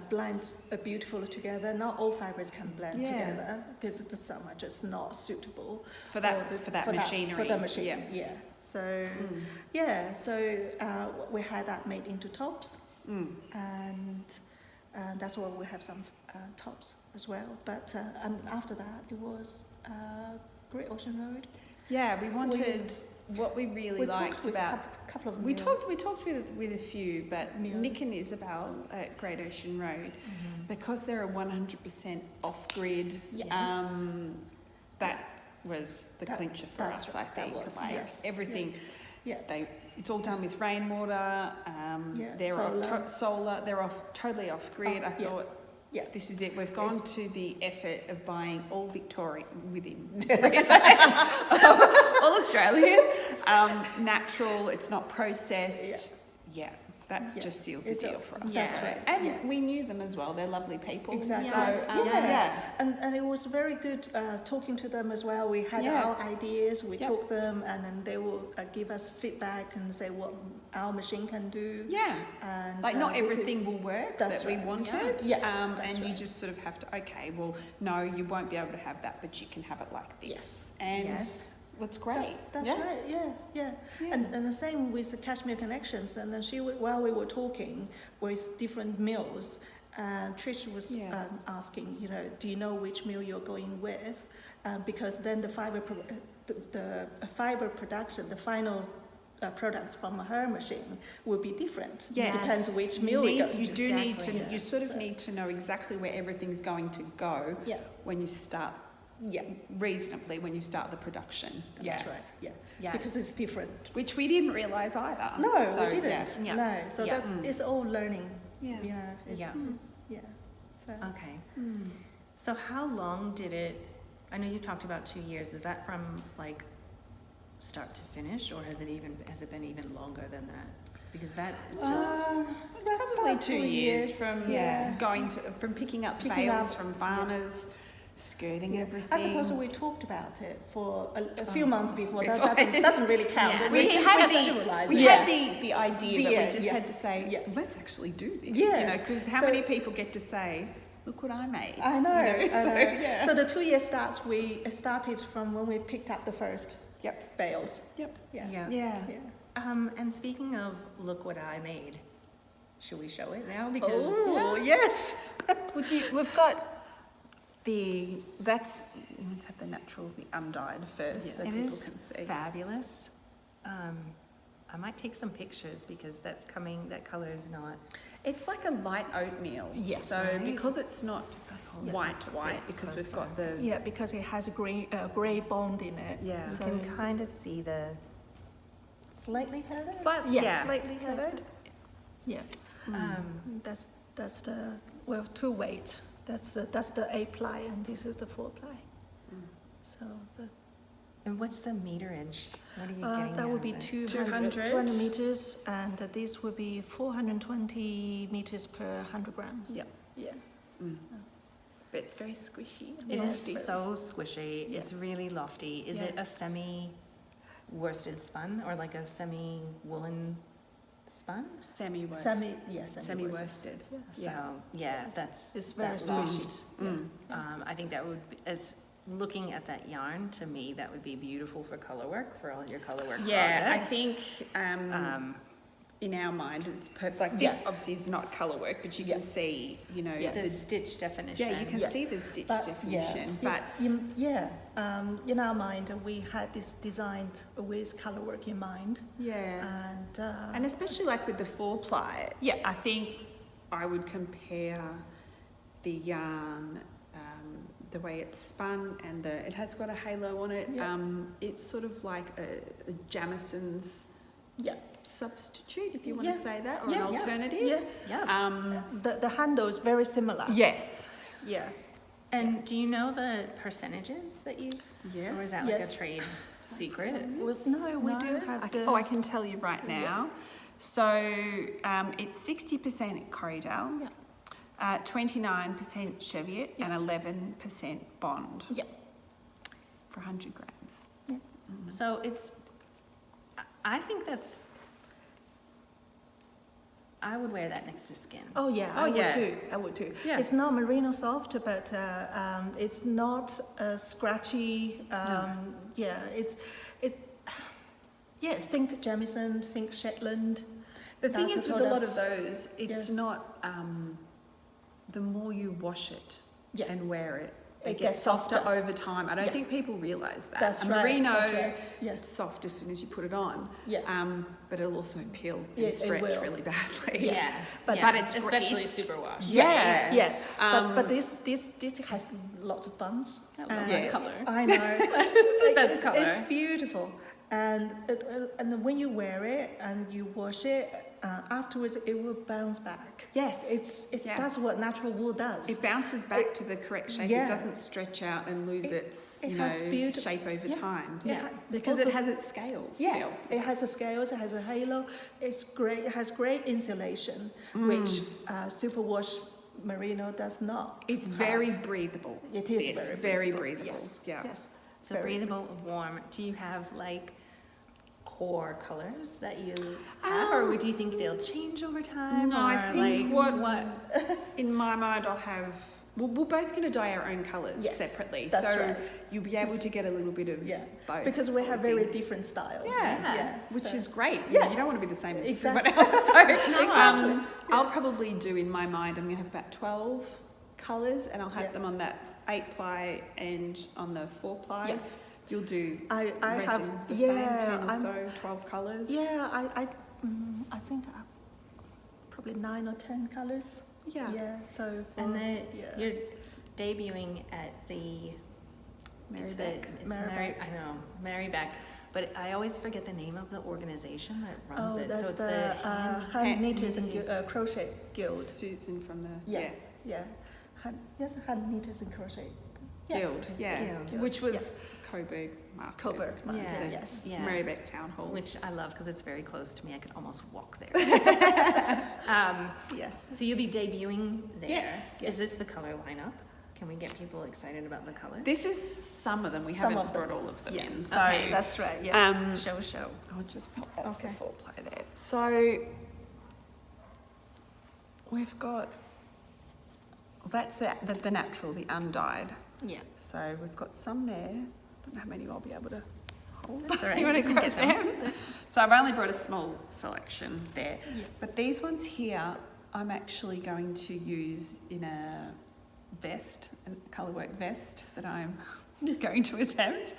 S3: blend beautifully together. Not all fibres can blend together because some are just not suitable
S2: for that machinery.
S3: For the machine, So, so we had that made into tops, and That's why we have some tops as well. But and after that, it was Great Ocean Road.
S2: Yeah, we wanted what we really liked about
S3: a couple of
S2: we
S3: mills.
S2: talked with a few, but Nick and Isabel at Great Ocean Road, because they're a 100% off-grid. That was the clincher for us. I think everything. It's all done with rainwater. They're solar. They're totally off grid. I thought, this is it. We've gone to the effort of buying all Victorian all Australian, natural. It's not processed. That's just sealed the deal for us.
S3: That's right.
S2: And we knew them as well. They're lovely people.
S3: Exactly.
S2: So,
S3: And it was very good talking to them as well. We had our ideas, we took them, and then they will give us feedback and say what our machine can do.
S2: Yeah.
S3: And
S2: like not everything will work that we wanted.
S3: And
S2: you just sort of have to, okay, well, no, you won't be able to have that, but you can have it like this. And that's great.
S3: That's right. And the same with the Cashmere Connections. And then while we were talking with different mills, Trish was asking, do you know which mill you're going with? Because then the fiber production, the final products from her machine will be different.
S2: Yes.
S3: It depends which mill we go to.
S2: You sort of need to know exactly where everything's going to go when you start. Reasonably when you start the production.
S3: That's right. Because it's different.
S2: Which we didn't realise either.
S3: No, we didn't. No, so it's all learning. So.
S4: Okay. So how long did it? I know you talked about 2 years. Is that from like start to finish, or has it been even longer than that? Because that is just
S2: probably 2 years from from picking up bales from farmers. Skirting everything.
S3: I suppose we talked about it for a few months before. That doesn't really count.
S2: We had the idea, but we just had to say, let's actually do this. Because how many people get to say, look what I made?
S3: I know. So the 2 year starts. We started from when we picked up the first bales.
S4: And speaking of look what I made, should we show it now? Because
S3: yes.
S2: We've got. You must have the natural, the undyed first, so people can see.
S4: Fabulous. I might take some pictures because that color is not.
S2: It's like a light oatmeal.
S3: Yes.
S2: So because it's not white, because we've got the
S3: because it has a grey bond in it.
S4: Yeah.
S3: So
S4: you can kind of see the slightly heathered.
S2: Slightly heathered.
S3: Yeah. That's the two weight. That's the 8 ply, and this is the 4 ply. So
S4: and what's the meterage? What are you getting?
S3: That would be 200 meters, and this would be 420 meters per 100 grams.
S2: But it's very squishy.
S4: It is so squishy. Yeah. It's really lofty. Is it a semi-worsted spun or like a semi-woolen spun?
S2: Semi-worsted.
S3: Semi-worsted.
S4: It's
S3: very squishy.
S4: I think that would be, as looking at that yarn, to me, that would be beautiful for color work, for all your color work projects.
S2: I think in our mind it's perfect. Like this obviously is not color work, but you can see,
S4: the stitch definition.
S2: Yeah, you can see the stitch definition. But
S3: in our mind, we had this designed with color work in mind.
S2: And especially like with the 4 ply. I think I would compare the yarn, the way it's spun, and it has got a halo on it. It's sort of like a Jamison's substitute, if you want to say that, or an alternative.
S3: The handle is very similar.
S2: Yes.
S4: And do you know the percentages that you? Yes. Or is that like a trade secret?
S3: No, we do have.
S2: I can tell you right now. So it's 60% Corriedale, 29% Cheviot, and 11% Bond. For 100 grams.
S4: So it's. I think that's. I would wear that next to skin.
S3: I would too. Yeah. It's not merino soft, but it's not scratchy. Think Jamison, think Shetland.
S2: The thing is with a lot of those, it's not the more you wash it and wear it,
S3: It
S2: get
S3: gets
S2: softer
S3: softer.
S2: over time. I don't think people realise that.
S3: That's
S2: a
S3: right.
S2: merino,
S3: That's right. Yeah.
S2: it's soft as soon as you put it on.
S3: Yeah.
S2: But it'll also peel and
S3: Yeah, it
S2: stretch
S3: will.
S2: really badly.
S4: Yeah.
S3: But-
S4: yeah.
S2: but it's
S4: especially
S2: it's-
S4: superwash.
S2: Yeah.
S3: Yeah,
S2: Um,
S3: but this has lots of buns.
S4: I love
S3: and
S4: that color.
S3: I know.
S4: It's the best
S3: It's
S4: color.
S3: beautiful, and then when you wear it and you wash it, afterwards it will bounce back.
S2: Yes.
S3: It's
S2: Yeah.
S3: that's what natural wool does.
S2: It bounces back to the correct shape.
S3: Yeah.
S2: It doesn't stretch out and lose its
S3: it has beautiful-
S2: shape over
S3: yeah.
S2: time.
S3: Yeah.
S2: Because
S3: Also-
S2: it has its scales
S3: Yeah,
S2: still.
S3: it has the scales, it has a halo. It's great. It has great insulation, which superwash merino does not.
S2: It's
S3: have.
S2: very breathable.
S3: It is
S2: Yes,
S3: very
S2: very
S3: breathable.
S2: breathable.
S3: Yes.
S2: Yeah.
S3: Yes.
S4: So
S3: very
S4: breathable, warm. Do you have like core colors that you have, or do you think they'll change over time?
S2: No, I
S4: or
S2: think
S4: like,
S2: what in my mind I'll have. We're both going to dye our own colours
S3: Yes,
S2: separately,
S3: that's
S2: so
S3: right.
S2: you'll be able to get a little bit of
S3: Yeah.
S2: both.
S3: Because we have
S2: I would
S3: very
S2: think.
S3: different styles.
S2: Yeah, which
S3: so-
S2: is great.
S3: Yeah.
S2: You don't want to be the same as
S3: Exactly.
S2: everyone else. So,
S3: Exactly.
S2: I'll probably do in my mind. I'm going to have about 12 colours, and I'll have
S3: Yeah.
S2: them on that 8-ply and on the 4-ply.
S3: Yeah.
S2: You'll do
S3: I
S2: Reg
S3: have
S2: in the
S3: yeah,
S2: same 10 or
S3: I'm-
S2: so, 12 colours.
S3: Yeah, I think I probably 9 or 10 colors.
S2: Yeah.
S3: Yeah. So for,
S4: and then
S3: yeah.
S4: you're debuting at the it's
S2: Marybeck.
S3: Marybeck.
S4: I know Marybeck, but I always forget the name of the organization that runs
S3: Oh,
S4: it.
S3: that's
S4: So it's
S3: the
S4: hand
S3: hand knitters and
S4: knitters.
S3: crochet guild.
S2: Susan from the
S3: Yeah. Yeah. Yes, hand knitters and crochet.
S2: Guild, yeah.
S4: Guild.
S2: Which was Coburg Market.
S3: Coburg Market.
S4: Yeah.
S3: Yes.
S4: Yeah.
S2: Marybeck Town Hall.
S4: which I love because it's very close to me. I could almost walk there.
S3: Yes.
S4: So you'll be debuting there.
S2: Yes,
S3: yes.
S4: Is this the color lineup? Can we get people excited about the colors?
S2: This is some of them. We
S3: Some
S2: haven't
S3: of them.
S2: brought all of them
S3: Yeah.
S2: in. So
S4: Okay.
S3: That's right. Yeah.
S4: show.
S2: I'll just pop that
S3: Okay.
S2: the 4-ply there. So we've got, well, that's the natural, the undyed.
S3: Yeah.
S2: So we've got some there. Don't know how many I'll be able to hold.
S4: That's all right.
S2: You want to
S4: You can
S2: grab
S4: get
S2: them? So I've only brought a small selection there.
S3: Yeah.
S2: But these ones here, I'm actually going to use in a vest, a colourwork vest that I'm going to attempt.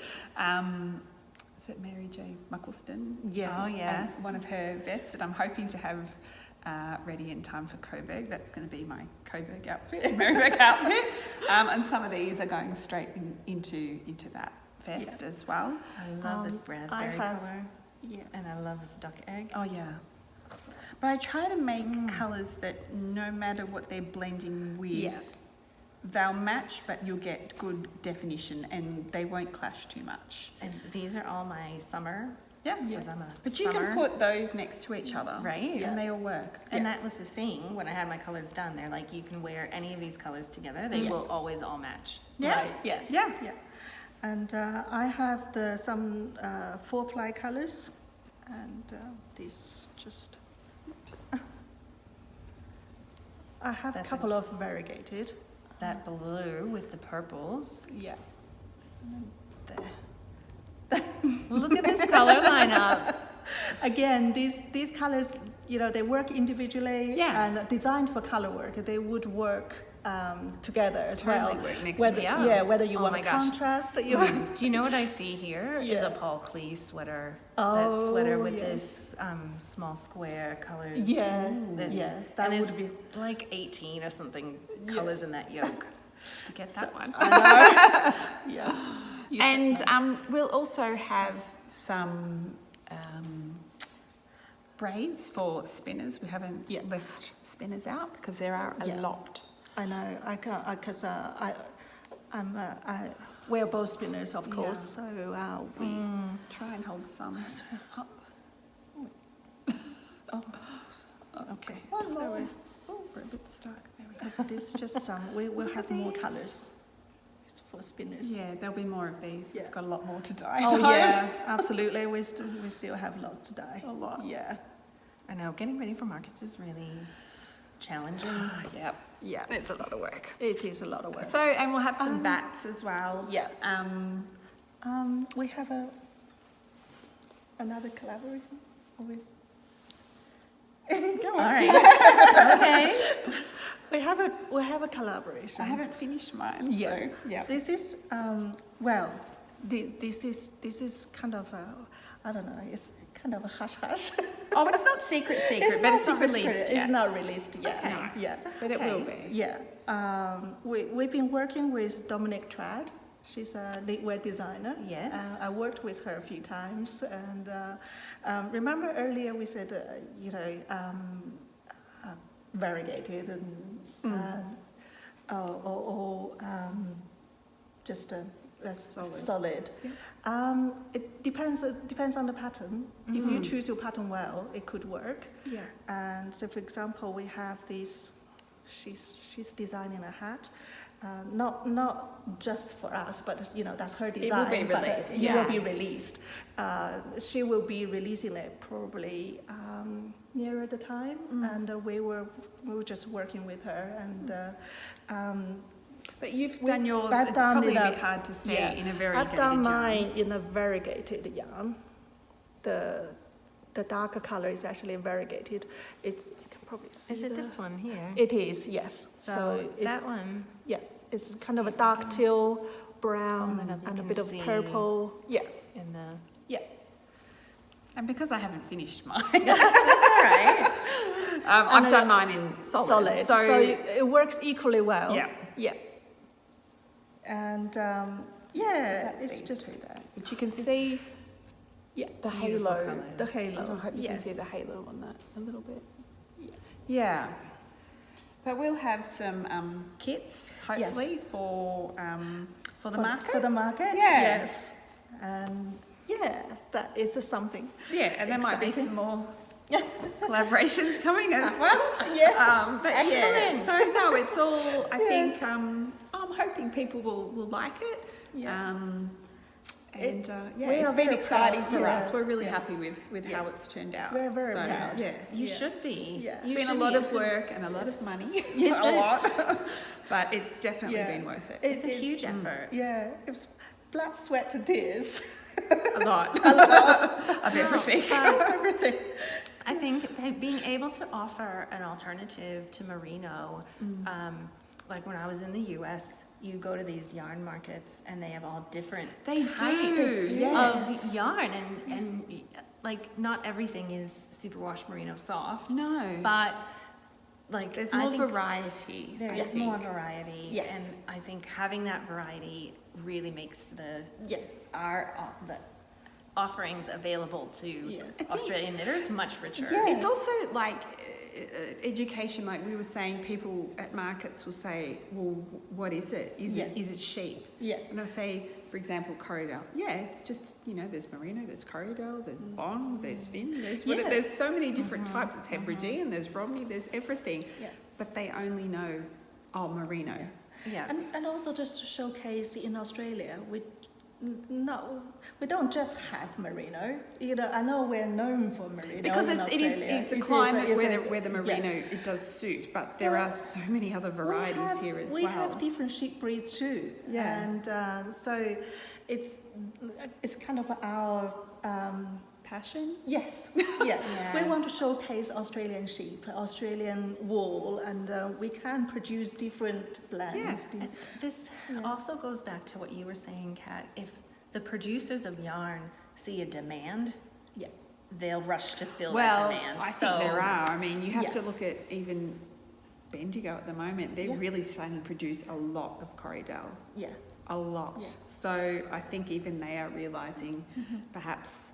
S2: Is it Mary J. Muckleston?
S3: Yes.
S4: Oh, yeah.
S2: One of her vests that I'm hoping to have ready in time for Coburg. That's going to be my Coburg outfit, Marybeck outfit. And some of these are going straight into that vest as well.
S4: I love this raspberry
S3: have-
S4: color,
S3: Yeah.
S4: and I love this duck egg.
S2: Oh yeah. But I try to make colours that no matter what they're blending with,
S3: Yeah.
S2: they'll match, but you'll get good definition and they won't clash too much.
S4: And these are all my summer.
S2: Yeah.
S4: Because I'm a
S2: But you
S4: summer,
S2: can put those next to each other.
S4: Right.
S2: And they all work.
S4: And
S3: Yeah.
S4: that was the thing when I had my colors done. They're like, you can wear any of these colors together. They
S3: Yeah.
S4: will always all match.
S2: Yeah.
S3: Right. Yes.
S2: Yeah.
S3: Yeah. And I have some 4-ply colors, and these just. Oops. I have
S4: That's
S3: a couple of variegated.
S4: That blue with the purples.
S3: Yeah. And then there.
S4: Look at this color lineup.
S3: Again, these colors, they work individually
S2: Yeah.
S3: and designed for color work. They would work together as
S2: Totally
S3: well.
S2: work next
S3: whether,
S2: to each
S4: other.
S3: yeah, whether you
S4: Oh
S3: want
S4: my
S3: a
S4: gosh.
S3: contrast.
S4: Do you know what I see here? Is
S3: Yeah.
S4: a Paul Klee sweater.
S3: Oh,
S4: that sweater with
S3: yes.
S4: this small square colors.
S3: Yeah,
S4: This,
S3: yes, that
S4: and
S3: would
S4: there's
S3: be.
S4: like 18 or something
S3: Yeah.
S4: colors in that yoke to get that one.
S3: I know. Yeah. You said
S2: And we'll also have some braids for spinners. We haven't
S3: Yeah.
S2: left spinners out because there are a
S3: Yeah.
S2: lot.
S3: I know. I can't because I wear both spinners, of course.
S2: Yeah.
S3: So we.
S2: Try and hold some up.
S3: Okay.
S2: Oh,
S3: So
S2: Lord. Oh, we're a bit stuck. There we go.
S3: so this just some. We will have more colors. It's for spinners.
S2: Yeah, there'll be more of these.
S3: Yeah.
S2: We've got a lot more to dye.
S3: Oh yeah, absolutely. We still have lots to dye.
S2: A lot.
S3: Yeah.
S4: I know getting ready for markets is really challenging.
S2: Yep.
S3: Yeah.
S2: It's a lot of work.
S3: It is a lot of work.
S2: So, and we'll have some bats as well.
S3: Yeah.
S2: Um,
S3: We have another collaboration with.
S4: All right. Okay.
S3: We have a collaboration.
S2: I haven't finished mine.
S3: Yeah.
S2: So, yeah.
S3: This is this is kind of a, I don't know. It's kind of a hush hush.
S2: Oh, it's not secret, but it's not released yet.
S3: It's not released yet.
S2: Okay.
S3: No. Yeah.
S2: But it will be.
S3: Yeah. We've been working with Dominic Trad. She's a knitwear designer.
S4: Yes.
S3: I worked with her a few times, and remember earlier we said, variegated and just a solid.
S2: Yeah.
S3: It depends on the pattern. If you choose your pattern well, it could work.
S2: Yeah.
S3: And so, for example, we have this. She's designing a hat. Not just for us, but that's her design.
S2: It will be released.
S3: It will be released. She will be releasing it probably nearer the time, and we were just working with her. And
S2: but you've done yours. It's probably a bit hard to see in a variegated yarn.
S3: I've done mine in a variegated yarn. The darker color is actually variegated. You can probably see.
S4: Is it this one here?
S3: It is, yes.
S4: So that one.
S3: Yeah, it's kind of a dark teal, brown, and a bit of
S4: see
S3: purple. Yeah.
S4: In the.
S3: Yeah.
S2: And because I haven't finished mine,
S4: That's all right.
S2: I've done mine in solid.
S3: So it works equally well.
S2: Yeah.
S3: Yeah. And it's just
S2: But you can see the halo.
S4: colours.
S3: the halo.
S2: I hope you can
S3: Yes.
S2: see the halo on that a little bit. Yeah. But we'll have some kits, hopefully, for the market.
S3: For the market.
S2: Yeah.
S3: Yes. And that is something.
S2: Yeah, and there might be
S3: Exciting.
S2: some more collaborations coming as well.
S3: Yeah.
S2: But
S4: Excellent.
S2: so no, it's all. I think I'm hoping people will like it.
S3: Yeah.
S2: And
S3: we
S2: it's
S3: are
S2: been
S3: very
S2: exciting
S3: proud,
S2: for us.
S3: yes,
S2: We're really
S3: yeah.
S2: happy with how it's turned out.
S3: We're very
S2: so,
S3: proud.
S2: Yeah.
S4: You should be.
S3: Yeah.
S2: It's been a lot of work and a lot of money.
S4: It's
S2: a lot. But it's definitely been worth it.
S4: It's a huge effort.
S3: Yeah. It was blood, sweat, and tears.
S2: A lot. Of everything.
S3: Everything.
S4: I think being able to offer an alternative to merino, like when I was in the US, you go to these yarn markets and they have all different types of yarn, and like not everything is superwash merino soft.
S2: No.
S4: But like
S2: There's
S4: I
S2: more
S4: think
S2: variety.
S4: There is more variety,
S3: Yes.
S4: and I think having that variety really makes the offerings available to
S3: Yes.
S4: Australian knitters much richer.
S3: Yeah.
S2: It's also like education, like we were saying, people at markets will say, well, what is it? Is it sheep?
S3: Yeah.
S2: And I say, for example, Corriedale. Yeah, it's just, there's merino, there's Corriedale, there's Bond, there's Finn, there's so many different types. There's Hebridean, there's Romney, there's everything.
S3: Yeah.
S2: But they only know, merino.
S4: Yeah.
S3: And also just to showcase in Australia, we don't just have merino. I know we're known for merino
S2: Because
S3: in
S2: it's a climate where the merino it does suit, but there are so many other varieties here as well.
S3: We have different sheep breeds too.
S2: Yeah.
S3: And so it's kind of our
S2: passion.
S3: yes. Yeah. We want to showcase Australian sheep, Australian wool, and we can produce different blends.
S2: Yes.
S4: This also goes back to what you were saying, Kat. If the producers of yarn see a demand, they'll rush to fill that demand.
S2: I think there are. I mean, you have to look at even Bendigo at the moment. They're really starting to produce a lot of Corriedale.
S3: Yeah.
S2: A lot.
S3: Yeah.
S2: So I think even they are realising perhaps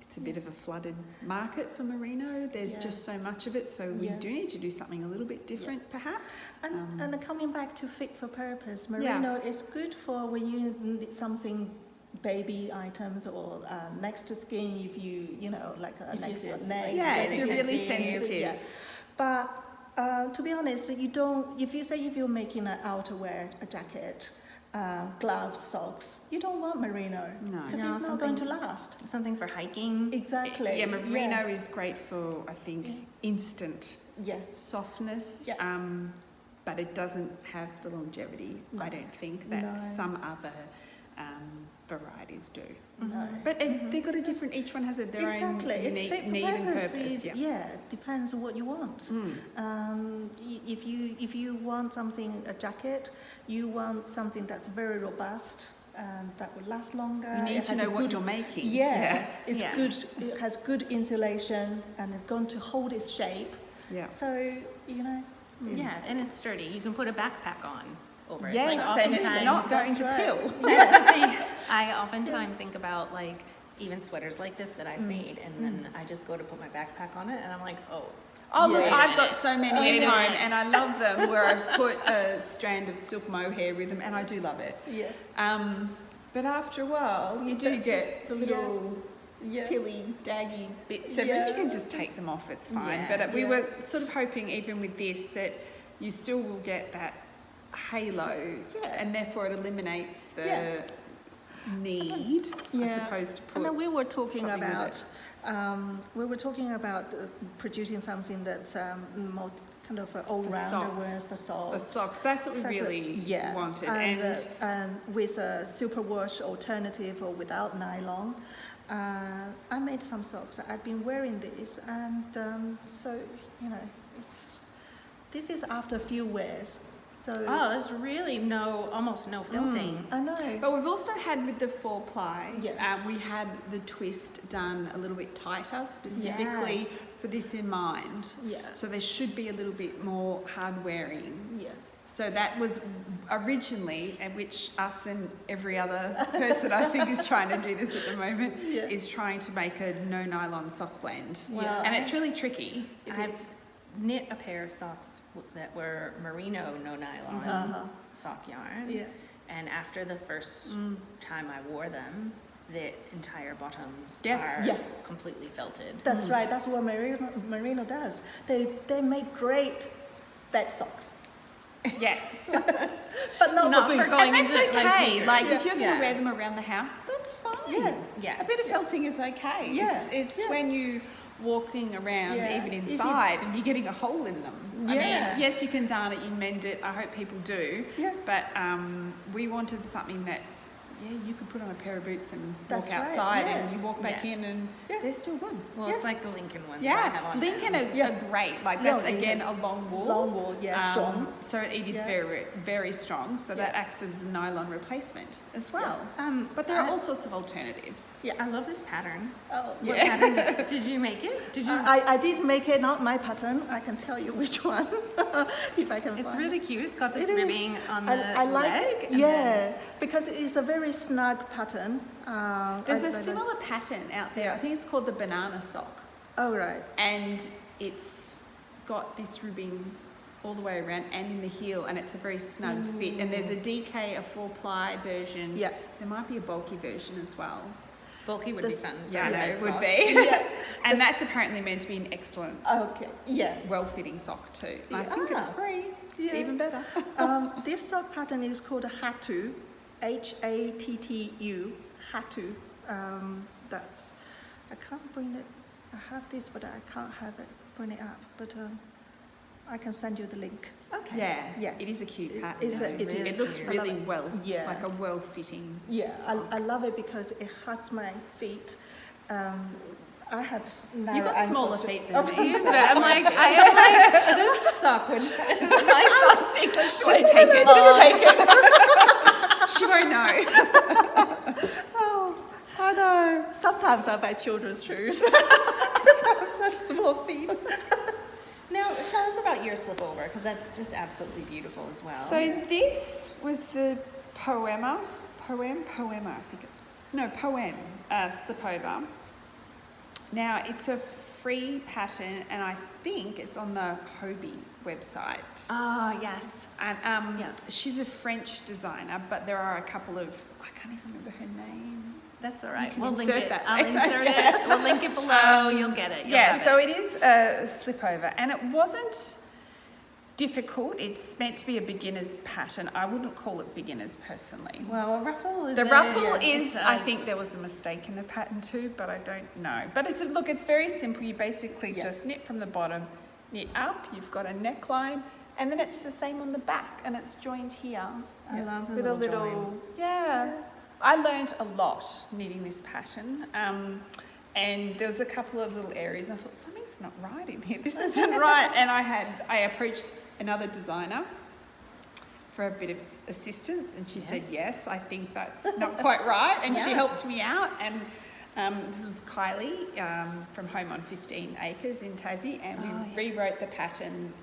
S2: it's a bit of a flooded market for merino. There's just so much of it, so we do need to do something a little bit different perhaps.
S3: And coming back to fit for purpose, merino is good for when you need something baby items or next to skin, if like next to your neck.
S2: Yeah, if you're really sensitive.
S3: Yeah. But to be honest, if you're making an outerwear, a jacket, gloves, socks, you don't want merino because it's not going to last.
S4: Something for hiking.
S3: Exactly.
S2: Yeah, merino is great for, I think, instant softness.
S3: Yeah.
S2: But it doesn't have the longevity, I don't think, that some other varieties do.
S3: No.
S2: But they've got a different, each one has their own unique need and purpose.
S3: Depends on what you want. If you want something, a jacket, you want something that's very robust and that will last longer.
S2: You need to know what you're making.
S3: It's good. It has good insulation and it's going to hold its shape. Yeah. So, you know.
S4: Yeah, and it's sturdy. You can put a backpack on over it.
S2: Yes,
S4: like,
S2: and it's not going to pill.
S4: That's the thing. I oftentimes think about like even sweaters like this that I've made, and then I just go to put my backpack on it, and I'm like,
S2: look, I've got so many at home, and I love them where I've put a strand of silk mohair with them, and I do love it. Yeah. But after a while, you do get the little pilly, daggy bits. You can just take them off, it's fine. But we were sort of hoping, even with this, that you still will get that halo, and therefore it eliminates the need, I suppose, to put.
S3: And then we were talking about producing something that's more kind of an all-rounder for socks.
S2: For socks, that's what we really wanted,
S3: and with a superwash alternative or without nylon. I made some socks. I've been wearing these, and so you know, this is after a few wears. So
S4: there's really almost no felting.
S3: I know.
S2: But we've also had with the 4-ply, we had the twist done a little bit tighter, specifically for this in mind. Yeah. So there should be a little bit more hard wearing. Yeah. So that was originally, and which us and every other person I think is trying to do this at the moment, is trying to make a no nylon sock blend.
S4: Well,
S2: and it's really tricky.
S4: I've knit a pair of socks that were merino no nylon sock yarn, and after the first time I wore them, the entire bottoms are completely felted.
S3: That's right. That's what merino does. They make great bed socks.
S2: Yes.
S3: But not for boots.
S2: And that's okay. Like if you're going to wear them around the house, that's fine.
S4: Yeah.
S2: A bit of felting is okay.
S3: Yeah.
S2: It's when you walking around even inside and you're getting a hole in them. I mean, yes, you can darn it, you mend it. I hope people do. Yeah. But we wanted something that you could put on a pair of boots and walk outside and you walk back in and they're still good.
S4: Well, it's like the Lincoln ones.
S2: Yeah,
S4: I have on
S2: Lincoln are great. Like that's again a long wool.
S3: Long wool, strong.
S2: So it is very, very strong. So that acts as the nylon replacement as well. But there are all sorts of alternatives.
S4: Yeah, I love this pattern.
S3: Oh,
S4: what pattern is it? Did you make it? Did you?
S3: I did make it, not my pattern. I can tell you which one if I can find.
S4: It's really cute. It's got this ribbing on the
S3: leg. It. Because it's a very snug pattern.
S2: There's a similar pattern out there. I think it's called the banana sock.
S3: Oh, right.
S2: And it's got this ribbing all the way around and in the heel, and it's a very snug fit. And there's a DK, a 4-ply version. Yeah. There might be a bulky version as well.
S4: Bulky would be fun.
S2: Yeah, it would be. And that's apparently meant to be an excellent, well-fitting sock too. I think it's free. Yeah. Even better.
S3: This sock pattern is called a Hattu. Hattu. Hattu. That's, I can't bring it. I have this, but I can't bring it up. But I can send you the link.
S2: Okay. Yeah. It is a cute pattern. It looks really well. Yeah. Like a well-fitting.
S3: Yeah. I love it because it hugs my feet. I have narrow
S2: You've got smaller feet than me.
S4: I'm like, this sock would. My socks take this.
S2: Just take it. Just take it. She won't know.
S3: I know. Sometimes I buy children's shoes because I have such small feet.
S4: Now, tell us about your slipover, because that's just absolutely beautiful as well.
S2: So this was the poem, I think it's, poem, slipover. Now, it's a free pattern, and I think it's on the Hobie website.
S4: Ah, yes.
S2: And she's a French designer, but there are a couple of, I can't even remember her name.
S4: That's all right.
S2: We'll link it.
S4: I'll insert it. We'll link it below. You'll get it.
S2: It is a slipover, and it wasn't difficult. It's meant to be a beginner's pattern. I wouldn't call it beginners personally.
S4: Well, a ruffle is.
S2: I think there was a mistake in the pattern too, but I don't know. But it's very simple. You basically just knit from the bottom, knit up. You've got a neckline, and then it's the same on the back, and it's joined here.
S4: I love the
S2: with
S4: little
S2: a little
S4: join.
S2: I learned a lot knitting this pattern. And there was a couple of little areas I thought, something's not right in here. This isn't right. And I approached another designer for a bit of assistance, and she said, yes, I think that's not quite right. And she helped me out. And this was Kylie from Home on 15 Acres in Tassie, and we rewrote the pattern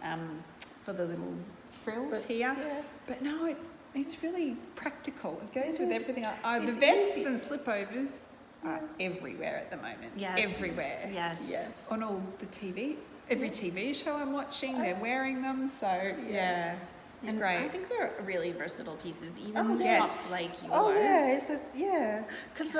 S2: for the little frills here. Yeah. But no, it's really practical. It goes with everything. The vests and slipovers are everywhere at the moment.
S4: Yes.
S2: Everywhere.
S4: Yes.
S2: On all the TV, every TV show I'm watching, they're wearing them. So it's great.
S4: I think they're really versatile pieces, even tops like yours.
S3: Oh yeah, because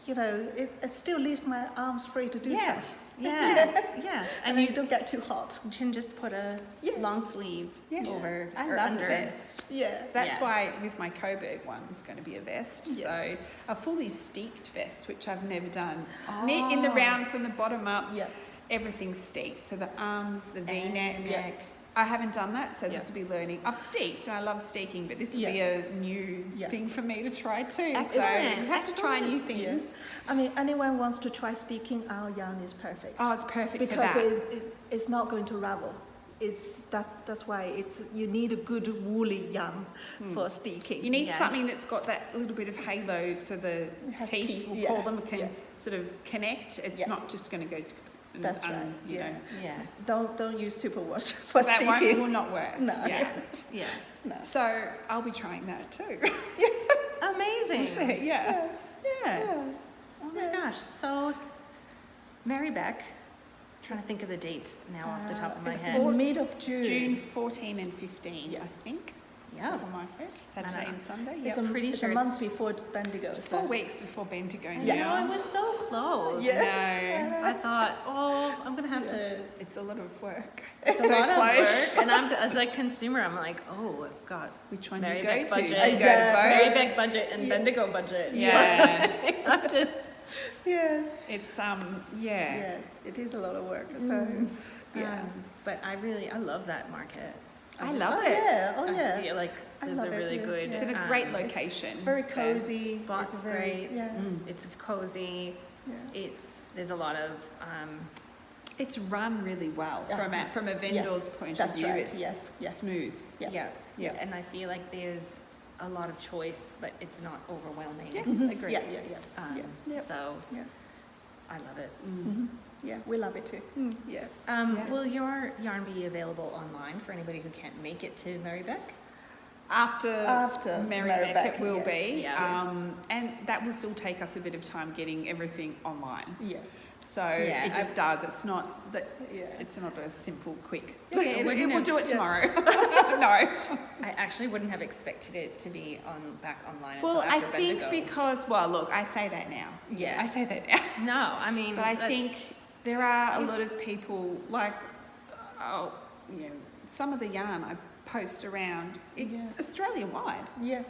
S3: it still leaves my arms free to do stuff.
S4: Yeah.
S3: And you don't get too hot.
S4: You can just put a long sleeve over
S2: I
S4: or
S2: love
S4: under.
S2: a vest.
S3: Yeah.
S2: That's why with my Coburg one, it's going to be a vest. So a fully steeked vest, which I've never done. Knit in the round from the bottom up. Yeah. Everything's steeked. So the arms, the V-neck. I haven't done that, so this will be learning. I've steeked, and I love steeking, but this will be a new thing for me to try too.
S4: Excellent.
S2: So you have to try new things.
S3: Yes. I mean, anyone wants to try steeking, our yarn is perfect.
S2: Oh, it's perfect
S3: because
S2: for that.
S3: it's not going to ravel. That's why you need a good woolly yarn for steeking.
S2: You need something that's got that little bit of halo, so the teeth, we'll call them, can sort of connect. It's not just going to go.
S3: That's right.
S2: You know.
S3: Don't use superwash for
S2: that
S3: steeking.
S2: Will not work.
S3: No.
S2: Yeah.
S3: No.
S2: So I'll be trying that too.
S4: Amazing.
S2: Yes.
S3: Yeah.
S4: Oh my gosh. So, Mary Beck. Trying to think of the dates now off the top of my head.
S3: It's mid of June.
S2: June 14 and 15, I think.
S4: Yeah.
S2: On my head, Saturday and Sunday.
S3: It's
S4: pretty sure
S3: a month before Bendigo.
S2: It's 4 weeks before Bendigo.
S4: I was so close.
S2: Yes.
S4: I thought, I'm going to have to...
S2: It's a lot of work.
S4: It's a lot of work. And as a consumer, I'm like, I've got
S2: which one
S4: Mary
S2: do you
S4: Beck
S2: go to?
S4: budget.
S2: You go to both?
S4: Mary Beck budget and Bendigo budget.
S2: Yeah.
S3: Yes.
S2: It's,
S3: Yeah, it is a lot of work. So,
S4: but I love that market.
S2: I love it.
S4: I feel like there's a really good...
S2: It's in a great location.
S3: It's very cozy.
S4: Spot's great.
S3: Yeah.
S4: It's cozy.
S3: Yeah.
S4: There's a lot of...
S2: It's run really well from a vendor's point of view.
S3: Right.
S2: It's smooth.
S4: Yeah. And I feel like there's a lot of choice, but it's not overwhelming.
S2: Yeah, agree.
S3: Yeah.
S4: So I love it.
S3: Mm-hmm. Yeah, we love it too. Yes.
S4: Will your yarn be available online for anybody who can't make it to Mary Beck?
S2: After Mary Beck, it will be.
S4: Yes.
S2: And that will still take us a bit of time getting everything online.
S3: Yeah.
S2: So it just does. It's not that. Yeah. It's not a simple, quick. We'll do it tomorrow. No.
S4: I actually wouldn't have expected it to be back online until after Bendigo.
S2: I think because look, I say that now.
S4: Yeah,
S2: I say that now.
S4: No, I mean,
S2: but I think there are a lot of people like, some of the yarn I post around. It's Australia wide.
S3: Yeah.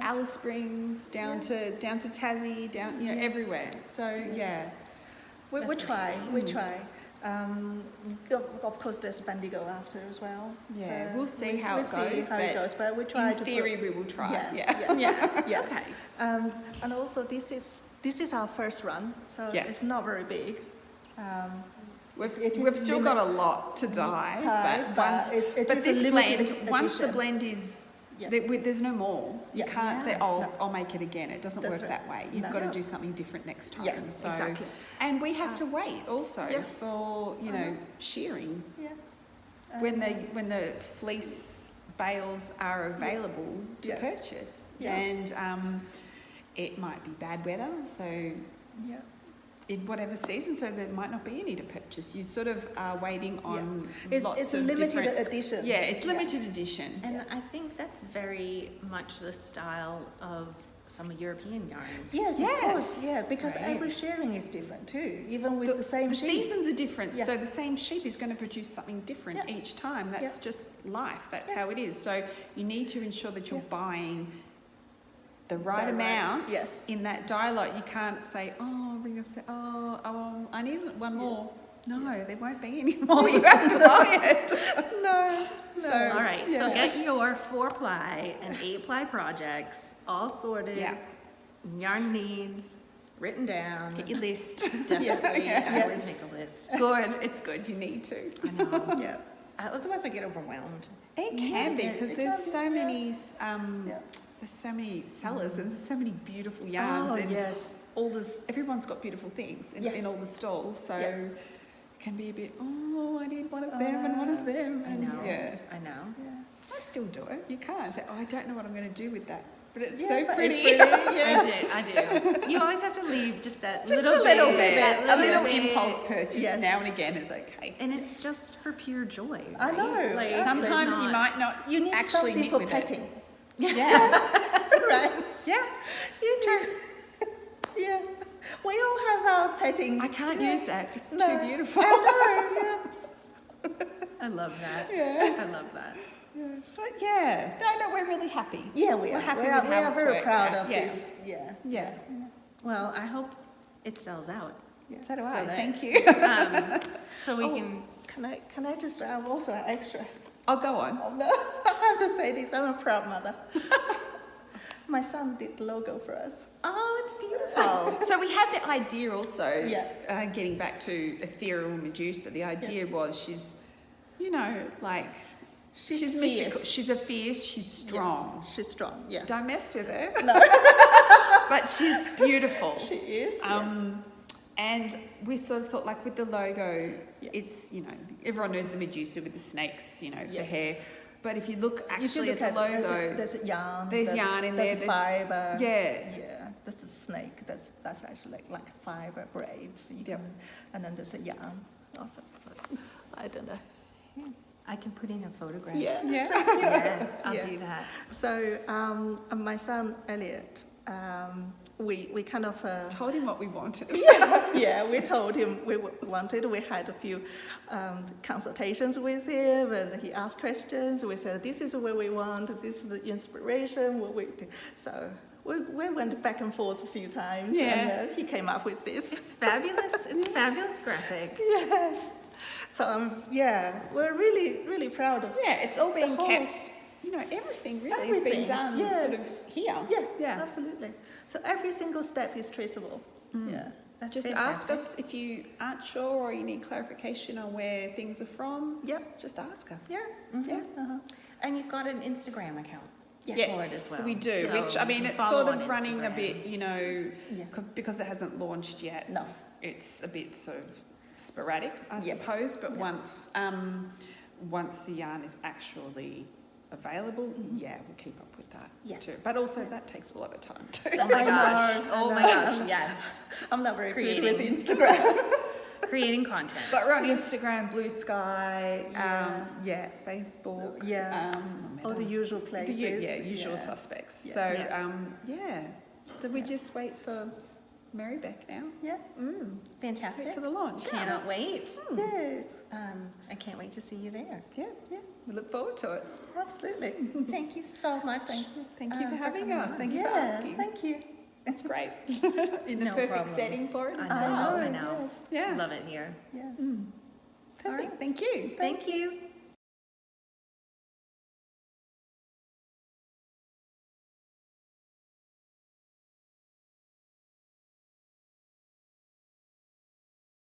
S2: Alice Springs down to Tassie, everywhere. So
S3: We try. Of course, there's Bendigo after as well.
S2: Yeah,
S3: so
S2: we'll see how it goes.
S3: But we try
S2: in theory, we will try.
S3: Yeah.
S4: Okay.
S3: And also, this is our first run, so it's not very big.
S2: We've still got a lot to dye, but this blend, once the blend is, there's no more. You can't say, I'll make it again. It doesn't work that way. You've got to do something different next time.
S3: Yeah, exactly.
S2: And we have to wait also for, shearing.
S3: Yeah.
S2: When the fleece bales are available to purchase.
S3: Yeah.
S2: And it might be bad weather, so...
S3: Yeah.
S2: In whatever season, so there might not be any to purchase. You sort of are waiting on
S3: it's
S2: lots
S3: a
S2: of
S3: limited
S2: different...
S3: edition.
S2: Yeah, it's limited edition.
S4: And I think that's very much the style of some European yarns.
S3: Yes, of course. Yeah, because every shearing is different too, even with the same
S2: the
S3: sheep.
S2: Seasons are different, so the same sheep is going to produce something different each time. That's just life. That's how it is. So you need to ensure that you're buying the right amount in that dye lot. You can't say, ring up and say, I need one more. No, there won't be any more. You have to buy it.
S3: No.
S4: So, all right, so get your 4-ply and 8-ply projects all sorted yarn needs written down.
S2: Get your list.
S4: Definitely. I always make a list.
S2: Good. It's good. You need to.
S4: I know.
S3: Yeah.
S4: Otherwise, I get overwhelmed.
S2: It can be,
S4: Yeah,
S2: because
S4: it
S2: there's so many.
S3: Yeah.
S2: There's so many sellers and there's so many beautiful yarns.
S3: Oh,
S2: and
S3: yes.
S2: all this. Everyone's got beautiful things in
S3: Yes.
S2: all the stalls. So
S3: Yeah.
S2: it can be a bit. Oh, I need one of them and one of them.
S4: I
S2: And
S4: know.
S2: yeah.
S4: I know.
S3: Yeah.
S2: I still do it. You can't say, oh, I don't know what I'm going to do with that. But it's
S3: Yeah,
S2: so
S3: but
S2: pretty.
S3: It's pretty. Yeah.
S4: I do. You always have to leave just that
S2: Just
S4: little
S2: a little
S4: bit.
S2: bit.
S4: that
S2: A little
S4: bit.
S2: impulse purchase
S3: Yes.
S2: now and again is okay.
S4: And it's just for pure joy.
S3: I
S4: right?
S3: know.
S4: Like,
S3: Absolutely.
S2: Sometimes
S4: it's
S2: you
S4: not-
S2: might not
S3: You need
S2: actually
S3: something
S2: knit
S3: for
S2: with
S3: petting.
S2: it. Yeah.
S3: Right?
S2: Yeah.
S3: You need. Yeah. We all have our petting.
S2: I can't
S3: Yeah.
S2: use that. It's
S3: No.
S2: too beautiful.
S3: I know, yes.
S4: I love that.
S2: Yeah.
S4: I love that.
S2: But yeah, no, we're really happy.
S3: Yeah, we
S2: We're
S3: are.
S2: happy
S3: we
S2: with
S3: are,
S2: how
S3: we are
S2: it's
S3: very
S2: worked
S3: proud
S2: out.
S3: of
S2: Yeah.
S3: this. Yeah.
S2: Yeah.
S4: Well, I hope it sells out.
S2: So do
S4: So
S2: I.
S4: that-
S2: Thank you.
S4: So we
S3: Oh.
S4: can.
S3: Can I just, I'm also an extra.
S2: I'll go on.
S3: Oh, no, I have to say this, I'm a proud mother. My son did the logo for us.
S4: Oh, it's beautiful.
S2: So we had the idea also,
S3: Yeah.
S2: getting back to Ethereal Medusa, the idea was she's, like,
S3: She's
S2: mythical.
S3: fierce.
S2: She's a fierce, she's strong.
S3: Yes, she's strong, yes.
S2: Don't mess with her.
S3: No.
S2: But she's beautiful.
S3: She is, yes.
S2: And we sort of thought, like, with the logo,
S3: Yeah.
S2: it's, everyone knows the Medusa with the snakes, for
S3: Yeah.
S2: hair. But if you look
S3: If you
S2: actually
S3: look
S2: at the
S3: it,
S2: logo,
S3: there's a yarn.
S2: there's yarn in there,
S3: There's
S2: there's-
S3: fibre.
S2: yeah.
S3: Yeah, there's a snake. That's actually like fibre braids. You
S2: Yep.
S3: and then there's a yarn. Also, I don't know.
S4: I can put in a photograph.
S3: Yeah.
S2: yeah.
S4: Yeah, I'll
S3: Yeah.
S4: do that.
S3: So my son Elliot, we kind of
S2: Told him what we wanted.
S3: yeah, we told him we wanted. We had a few consultations with him, and he asked questions. We said, "This is what we want. This is the inspiration." What we do. So we went back and forth a few times,
S2: Yeah.
S3: and he came up with this.
S4: It's fabulous. It's a fabulous graphic.
S3: Yes. So we're really proud of.
S2: Yeah, it's all being
S3: whole-
S2: kept, everything really is being
S3: Everything,
S2: done
S3: yeah.
S2: sort of here.
S3: Yeah, absolutely. So every single step is traceable. Yeah.
S4: That's
S2: Just
S4: fantastic.
S2: ask us if you aren't sure or you need clarification on where things are from.
S3: Yep.
S2: Just ask us.
S3: Yeah.
S2: Yeah.
S3: Uh-huh.
S4: And you've got an Instagram account.
S2: Yes,
S4: for it as well.
S2: we do.
S4: So
S2: Which, I mean,
S4: you
S2: it's
S4: follow
S2: sort of
S4: on
S2: running a
S4: Instagram.
S2: bit,
S3: Yeah.
S2: because it hasn't launched yet.
S3: No.
S2: It's a bit sort of sporadic, I
S3: Yep.
S2: suppose. But
S3: Yep.
S2: once the yarn is actually available, we'll keep up with that
S3: Yes.
S2: too. But also that takes a lot of time too.
S4: Oh my
S3: I
S4: gosh.
S3: know,
S4: Oh
S3: I
S4: my
S3: know.
S4: gosh. Yes.
S3: I'm not very
S4: Creating.
S3: good with Instagram.
S4: Creating content.
S2: But we're on Instagram, Blue Sky,
S3: Yeah.
S2: Facebook,
S3: Yeah. All the usual
S2: the
S3: places.
S2: usual
S3: Yeah.
S2: suspects.
S3: Yes.
S2: So
S4: Yeah.
S2: so we just wait for Mary Beck now.
S3: Yeah.
S2: Wait
S4: Fantastic.
S2: for the launch.
S4: Cannot wait.
S3: Yes.
S4: I can't wait to see you there.
S2: Yeah,
S3: Yeah.
S2: we look forward to it.
S3: Absolutely.
S4: Thank you so much.
S2: Thank you for
S4: for
S2: having
S4: coming
S2: us.
S4: on.
S2: Thank you for
S3: Yeah.
S2: asking.
S3: Thank you.
S2: It's great. In the
S4: No
S2: perfect
S4: problem.
S2: setting for it as
S4: I
S2: well.
S4: know. I know.
S3: Yes.
S2: Yeah.
S4: Love it here.
S3: Yes.
S2: Perfect. Thank you.
S4: Thank you.